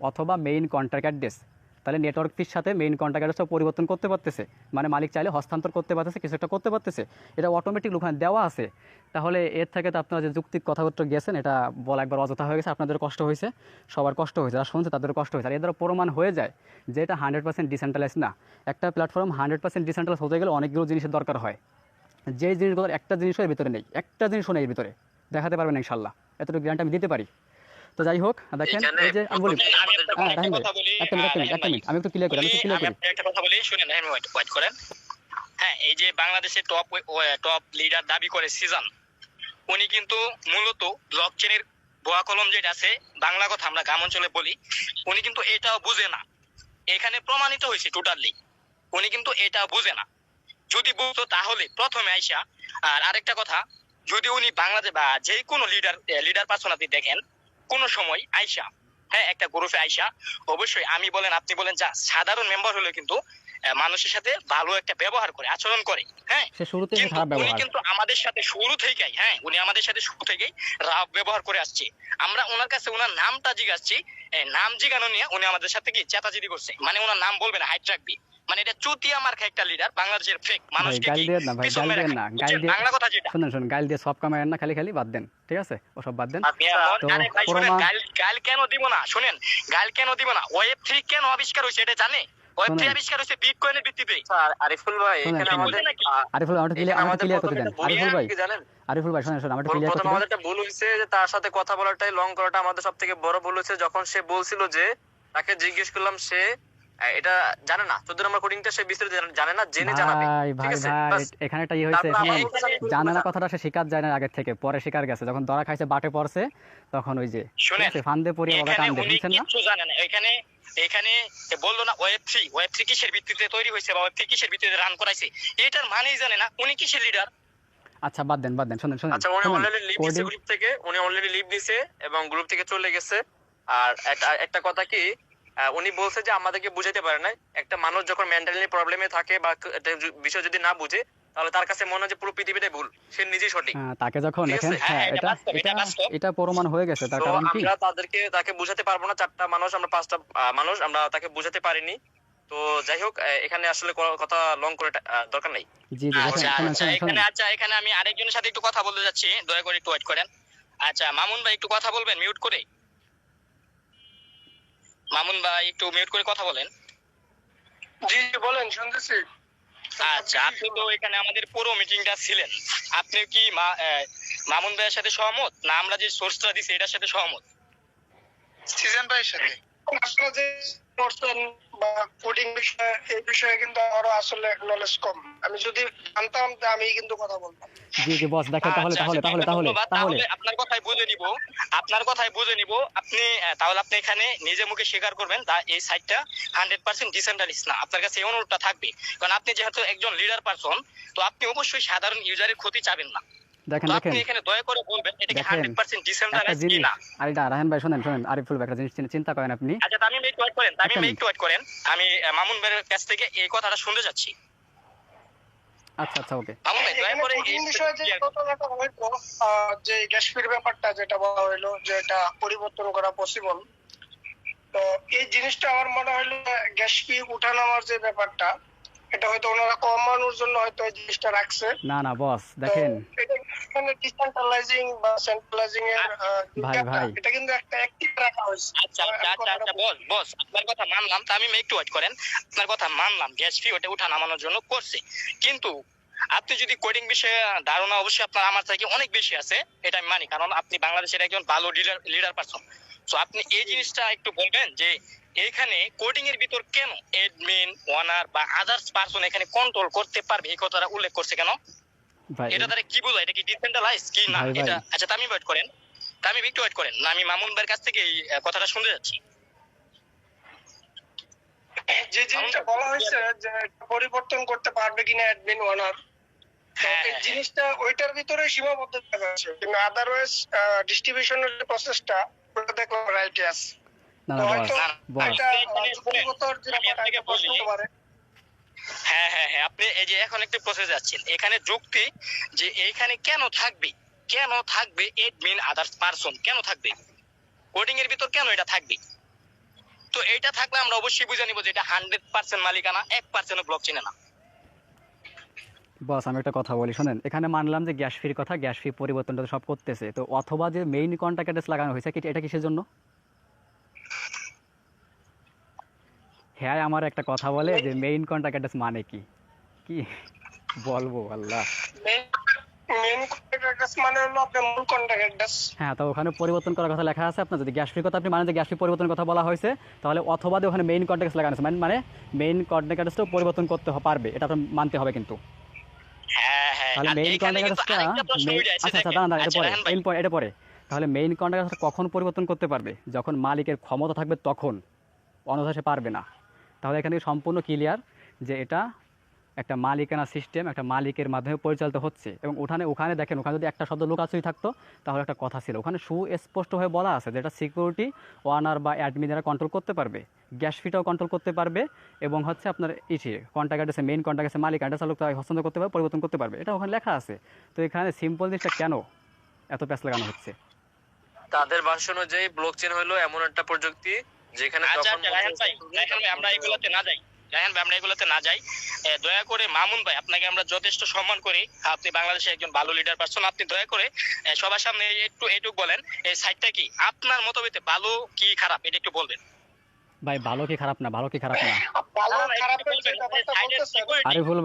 অথবা মেইন কন্ট্রাক্ট অ্যাড্রেস। তাহলে নেটওয়ার্ক ফির সাথে মেইন কন্ট্রাক্ট অ্যাড্রেসটা পরিবর্তন করতে পারতেছে, মানে মালিক চাইলে হস্তান্তর করতে পারতেছে, কিছু একটা করতে পারতেছে, এটা অটোমেটিক ওখানে দেওয়া আছে। তাহলে এর থেকে তো আপনারা যে যুক্তিক কথাবার্তা গেছেন এটা বলা একবার অযথা হয়ে গেছে, আপনাদের কষ্ট হয়েছে, সবার কষ্ট হয়েছে, যারা শুনছে তাদের কষ্ট হয়েছে। আর এর দ্বারা প্রমাণ হয়ে যায় যে এটা 100% ডিসেন্ট্রালাইজ না। একটা প্ল্যাটফর্ম 100% ডিসেন্ট্রালাইজ হতে গেলে অনেকগুলো জিনিসের দরকার হয়, যে জিনিসগুলোর একটা জিনিসও এর ভিতরে নেই, একটা জিনিসও নেই এর ভিতরে, দেখাতে পারবেন ইনশাল্লাহ, এতটুকু গ্যারান্টি আমি দিতে পারি। তো যাই হোক, দেখেন এই যে আমি বলি, রাহিম ভাই একটা মিনিট আমি একটু ক্লিয়ার করি, একটা কথা বলি, শুনেন, ওয়েট করেন। হ্যাঁ, এই যে বাংলাদেশের টপ লিডার দাবি করে সিজন, উনি কিন্তু মূলত ব্লকচেনের বোয়া কলম যেটা আছে, বাংলা কথা আমরা গ্রাম অঞ্চলে বলি, উনি কিন্তু এটাও বুঝে না। এখানে প্রমাণিত হয়েছে টোটালি উনি কিন্তু এটা বুঝে না। যদি বুঝতো তাহলে প্রথমে আইসা, আর আরেকটা কথা, যদি উনি বাংলাদেশ বা যে কোনো লিডার পার্সন আপনি দেখেন কোন সময় আইসা, হ্যাঁ, একটা গ্রুপে আইসা, অবশ্যই আমি বলেন আপনি বলেন যা সাধারণ মেম্বার হলে কিন্তু মানুষের সাথে ভালো একটা ব্যবহার করে, আচরণ করে। হ্যাঁ, উনি কিন্তু আমাদের সাথে শুরু থেকেই, হ্যাঁ, উনি আমাদের সাথে শুরু থেকেই রাফ ব্যবহার করে আসছে। আমরা ওনার কাছে ওনার নামটা জিজ্ঞাসছি, নাম জিজ্ঞানো নিয়ে উনি আমাদের সাথে কি চেতাচেতি করছে, মানে ওনার নাম বলবে না, হাইট রাখবি, মানে এটা চুতিয়া মার্কা একটা লিডার, বাংলাদেশের ফেক মানুষকে কি পিছন মেরে রাখা। বাংলা কথা যেটা, শুনুন গাল দিয়ে সব কামায়েন না, খালি বাদ দেন, ঠিক আছে, ওসব বাদ দেন। গাল কেন দিব না, শুনেন, গাল কেন দিব না, ওয়েব3 কেন আবিষ্কার হয়েছে এটা জানে? ওয়েব3 আবিষ্কার হয়েছে বিটকয়েনের ভিত্তিতে। আরিফুল ভাই, এখানে আমাদের ক্লিয়ার করতে দেন। আরিফুল ভাই শুনেন, আমাদের ক্লিয়ার করতে দেন। আমাদের একটা ভুল হয়েছে যে তার সাথে কথা বলাটাই লং করাটা আমাদের সবথেকে বড় ভুল হয়েছে। যখন সে বলছিল যে তাকে জিজ্ঞেস করলাম, সে এটা জানে না, 14 নম্বর কোডিংটা সে বিস্তারিত জানে না, জেনে জানাবে। ঠিক আছে, এখানে একটা হয়েছে, জানে না কথাটা সে শিকার যায় না আগের থেকে, পরে শিকার গেছে, যখন ধরা খাইছে বাটে পড়ছে তখন ওই যে ফান্দে পড়িয়ে ওরা কান দেয়, বুঝছেন না? কিছু জানে না। এখানে বললো না ওয়েব3 কিসের ভিত্তিতে তৈরি হয়েছে বা ওয়েব3 কিসের ভিত্তিতে রান করাইছে, এটার মানেই জানে না। উনি কিসের লিডার? আচ্ছা বাদ দেন শুনেন। আচ্ছা, উনি অলরেডি লিভ দিয়েছে গ্রুপ থেকে, উনি অলরেডি লিভ দিয়েছে এবং গ্রুপ থেকে চলে গেছে। আর একটা কথা কি, উনি বলছে যে আমাদেরকে বুঝাইতে পারে না। একটা মানুষ যখন মেন্টালি প্রবলেমে থাকে বা একটা বিষয় যদি না বুঝে, তাহলে তার কাছে মনে হয় যে পুরো পৃথিবীটাই ভুল, সে নিজেই সঠিক। তাকে যখন দেখেন, এটা প্রমাণ হয়ে গেছে, তার কারণ কি আমরা তাকে বুঝাতে পারবো না। 4টা মানুষ, আমরা 5টা মানুষ, আমরা তাকে বুঝাতে পারিনি। তো যাই হোক, এখানে আসলে কথা লং করে দরকার নাই। জি এখানে আমি আরেকজনের সাথে একটু কথা বলতে যাচ্ছি, দয়া করে একটু ওয়েট করেন। আচ্ছা, মামুন ভাই একটু কথা বলবেন মিউট করে। মামুন ভাই একটু মিউট করে কথা বলেন। জি বলেন, শুনতেছি। আচ্ছা, আপনি তো এখানে আমাদের পুরো মিটিংটা ছিলেন, আপনি কি মামুন ভাইয়ের সাথে সহমত, না আমরা যে সোর্সটা দিছি এটার সাথে সহমত? সিজন ভাইয়ের সাথে। আপনারা যে করছেন বা কোডিং বিষয়ে এই বিষয়ে কিন্তু আমারও আসলে নলেজ কম। আমি যদি জানতাম তা আমি কিন্তু কথা বলতাম। জি বস, দেখেন তাহলে আচ্ছা, তাহলে আচ্ছা, তাহলে তাহলে ধন্যবাদ। তাহলে তাহলে আপনার কথাই বুঝে নিব, আপনার কথাই বুঝে নিব। আপনি তাহলে আপনি এখানে নিজে মুখে স্বীকার করবেন এই সাইটটা 100% ডিসেন্ট্রালাইজড না। আপনার কাছে এই অনুরোধটা থাকবে, কারণ আপনি যেহেতু একজন লিডার পারসন, তো আপনি অবশ্যই সাধারণ ইউজারের ক্ষতি চাবেন না। দেখেন তো দেখেন আপনি এখানে দয়া করে বলবেন এটা কি দেখেন 100% একটা ডিসেন্ট্রালাইজড কি জিনিস, না। আর এটা রায়হান ভাই শোনেন শোনেন, আরিফুল ভাই একটা জিনিস চিন্তা করেন আপনি। আচ্ছা, তামিম একটু ওয়েট করেন, তামিম একটা মিনিট। একটু ওয়েট করেন। আমি মামুন ভাইয়ের কাছ থেকে এই কথাটা শুনতে যাচ্ছি। আচ্ছা আচ্ছা ওকে। মামুন ভাই দয়া এখানে করে কোডিং এই বিষয়ে যে ঘটনাটা হইলো, যে গ্যাস ফির ব্যাপারটা যেটা বলা হইলো যে এটা পরিবর্তন করা পসিবল, তো এই জিনিসটা আমার মনে হইলো গ্যাস ফি উঠানামার যে ব্যাপারটা, এটা হয়তো ওনারা কমানোর জন্য হয়তো এই জিনিসটা রাখছে। না না বস দেখেন তো এটা এখানে ডিসেন্ট্রালাইজিং বা সেন্ট্রালাইজিং এর ভাই ভাই এটা কিন্তু একটা অ্যাক্টিভ রাখা হয়েছে। আচ্ছা আচ্ছা আচ্ছা আচ্ছা বস আপনার কথা মানলাম, তামিম একটু ওয়েট করেন। আপনার কথা মানলাম, গ্যাস ফি ওটা উঠা নামানোর জন্য করছে, কিন্তু আপনি যদি কোডিং বিষয়ে ধারণা অবশ্যই আপনার আমার থেকে অনেক বেশি আছে, এটা আমি মানি, কারণ আপনি বাংলাদেশের একজন ভালো লিডার পারসন। সো আপনি এই জিনিসটা একটু বলবেন যে এখানে কোডিং এর ভিতর কেন অ্যাডমিন, ওনার বা আদার্স পারসন এখানে কন্ট্রোল করতে পারবে, এই কথাটা উল্লেখ করছে কেন? ভাই এটা দ্বারা কি বোঝায়? এটা কি ডিসেন্ট্রালাইজ কি না ভাই, ভাই। এটা? আচ্ছা তামিম ওয়েট করেন, তামিম একটু ওয়েট করেন না, আমি মামুন ভাইয়ের কাছ থেকে এই কথাটা শুনতে যাচ্ছি। যে জিনিসটা বলা হয়েছে যে পরিবর্তন করতে পারবে কিনা অ্যাডমিন ওনার, এই জিনিসটা ওইটার ভিতরে সীমাবদ্ধ থাকা আছে, কিন্তু আদারওয়াইজ ডিস্ট্রিবিউশনের যে প্রসেসটা ওটা দেখলাম রাইট আছে। না তো না বস হয়তো বস এটা যুক্তিগতর যে আমি আপনাকে ব্যাপারটা প্রশ্ন বলি। হতে পারে। হ্যাঁ হ্যাঁ হ্যাঁ, আপনি এই যে এখন একটু প্রসেস যাচ্ছেন, এখানে যুক্তি যে এইখানে কেন থাকবে অ্যাডমিন আদার্স পারসন কেন থাকবে, কোডিং এর ভিতর কেন এটা থাকবে? তো এটা থাকলে আমরা অবশ্যই বুঝে নিব যে এটা 100% মালিকানা, 1% ব্লক চেনে না। বস আমি একটা কথা বলি শোনেন, এখানে মানলাম যে গ্যাস ফির কথা, গ্যাস ফি পরিবর্তনটা তো সব করতেছে, তো অথবা যে মেইন কন্ট্যাক্ট অ্যাড্রেস লাগানো হয়েছে এটা কিসের জন্য? হ্যাঁ আমার একটা কথা বলে যে মেইন কন্ট্যাক্ট অ্যাড্রেস মানে কি, কি বলবো আল্লাহ। মেইন কন্টাক্ট অ্যাড্রেস মানে হলো আপনার মূল কন্টাক্ট অ্যাড্রেস। হ্যাঁ তো ওখানে পরিবর্তন করার কথা লেখা আছে, আপনার যদি গ্যাস ফির কথা আপনি মানে যে গ্যাস ফি পরিবর্তনের কথা বলা হয়েছে, তাহলে অথবা যে ওখানে মেইন কন্ট্যাক্ট লাগানো আছে মানে মেইন কন্ট্যাক্ট অ্যাড্রেসটাও পরিবর্তন করতে পারবে, এটা আপনার মানতে হবে কিন্তু। হ্যাঁ হ্যাঁ, তাহলে আর মেইন এইখানে কন্ট্যাক্ট কিন্তু অ্যাড্রেসটা আরেকটা প্রশ্ন উঠে আসছে, আচ্ছা আচ্ছা দেখেন। দাঁড়ান আচ্ছা রাহান ভাই, এটা পরে তাহলে মেইন কন্ট্যাক্ট অ্যাড্রেসটা কখন পরিবর্তন করতে পারবে? যখন মালিকের ক্ষমতা থাকবে তখন, অন্যথায় সে পারবে না। তাহলে এখানে সম্পূর্ণ ক্লিয়ার যে এটা একটা মালিকানা সিস্টেম, একটা মালিকের মাধ্যমে পরিচালিত হচ্ছে। এবং ওখানে দেখেন, ওখানে যদি একটা শব্দ লুকাচ্ছই থাকতো তাহলে একটা কথা ছিল, ওখানে সুস্পষ্টভাবে বলা আছে যে এটা সিকিউরিটি ওয়ানার বা অ্যাডমিনেরা কন্ট্রোল করতে পারবে, গ্যাস ফিটাও কন্ট্রোল করতে পারবে, এবং হচ্ছে আপনার কন্ট্যাক্ট অ্যাড্রেসে মেইন কন্ট্যাক্ট আছে মালিক অ্যাড্রেস লোক হস্তান্তর করতে পারবে, পরিবর্তন করতে পারবে, এটা ওখানে লেখা আছে। তো এখানে সিম্পল জিনিসটা কেন এত প্যাচ লাগানো হচ্ছে? তাদের ভাষ্য অনুযায়ী ব্লকচেন হলো এমন একটা প্রযুক্তি যেখানে আচ্ছা যখন আচ্ছা রাহান ভাই, আমরা এগুলোতে না যাই, দয়া করে মামুন ভাই, আপনাকে আমরা যথেষ্ট সম্মান করি, আপনি বাংলাদেশের একজন ভালো লিডার পারসন, আপনি দয়া করে সবার সামনে একটু এইটুকু বলেন এই সাইটটা কি আপনার মতভেদে ভালো কি খারাপ এটা একটু বলবেন। ভাই ভালো কি খারাপ না, ভালো কি খারাপ না? ভালো খারাপের যে ব্যাপারটা বলতেছে, আরিফুল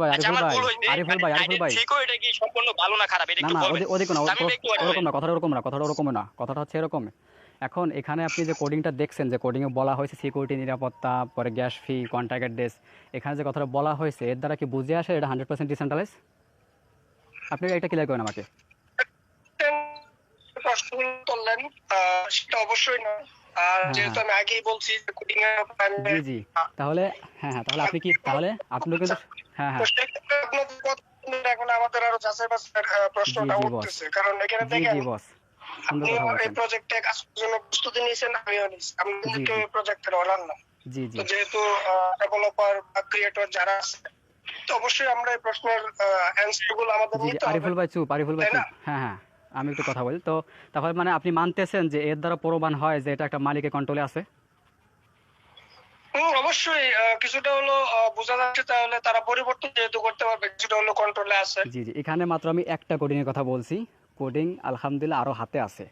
ভাই সিকিউরিটি কি সম্পূর্ণ ভালো না খারাপ এটা না একটু না বলবেন। ওদিকে না, আমি একটু wait ওরকম করি। না, কথাটা ওরকম না, কথাটা হচ্ছে এরকম। এখন এখানে আপনি যে কোডিংটা দেখছেন, যে কোডিংয়ে বলা হয়েছে সিকিউরিটি, নিরাপত্তা, পরে গ্যাস ফি, কন্ট্যাক্ট অ্যাড্রেস, এখানে যে কথাটা বলা হয়েছে এর দ্বারা কি বুঝে আসে এটা 100% ডিসেন্ট্রালাইজ? আপনি এটা ক্লিয়ার করেন আমাকে। প্রশ্নগুলো করলেন, সেটা অবশ্যই না। আর যেহেতু আমি আগেই বলছি যে কোডিং এর জি তাহলে হ্যাঁ তাহলে আপনি কি, তাহলে আপনি কিন্তু হ্যাঁ তো সেক্ষেত্রে আপনাদের কথা এখন আমাদের আরো যাচাই বাছাইয়ের প্রশ্নটা জি, জি, boss। উঠতেছে, কারণ এখানে দেখেন জি বস, সুন্দর আপনিও কথা এই বলছেন। প্রজেক্টে কাজ করার জন্য প্রস্তুতি নিয়েছেন, আমিও নিয়েছি। আমি জি, কিন্তু জি। এই প্রজেক্টের ওনার না। জি তো যেহেতু ডেভেলপার বা ক্রিয়েটর যারা আছে, তো অবশ্যই আমরা এই প্রশ্নের অ্যানসার গুলো আমাদের জি নিতে হবে। আরিফুল ভাই চুপ। তাই না? হ্যাঁ আমি একটু কথা বলি তো। তাহলে মানে আপনি মানতেছেন যে এর দ্বারা প্রমাণ হয় যে এটা একটা মালিকের কন্ট্রোলে আছে? অবশ্যই কিছুটা হলো বোঝা যাচ্ছে, তাহলে তারা পরিবর্তন যেহেতু করতে পারবে, কিছুটা হলো কন্ট্রোলে আছে। জি এখানে মাত্র আমি একটা কোডিং এর কথা বলছি, কোডিং আলহামদুলিল্লাহ আরো হাতে আছে।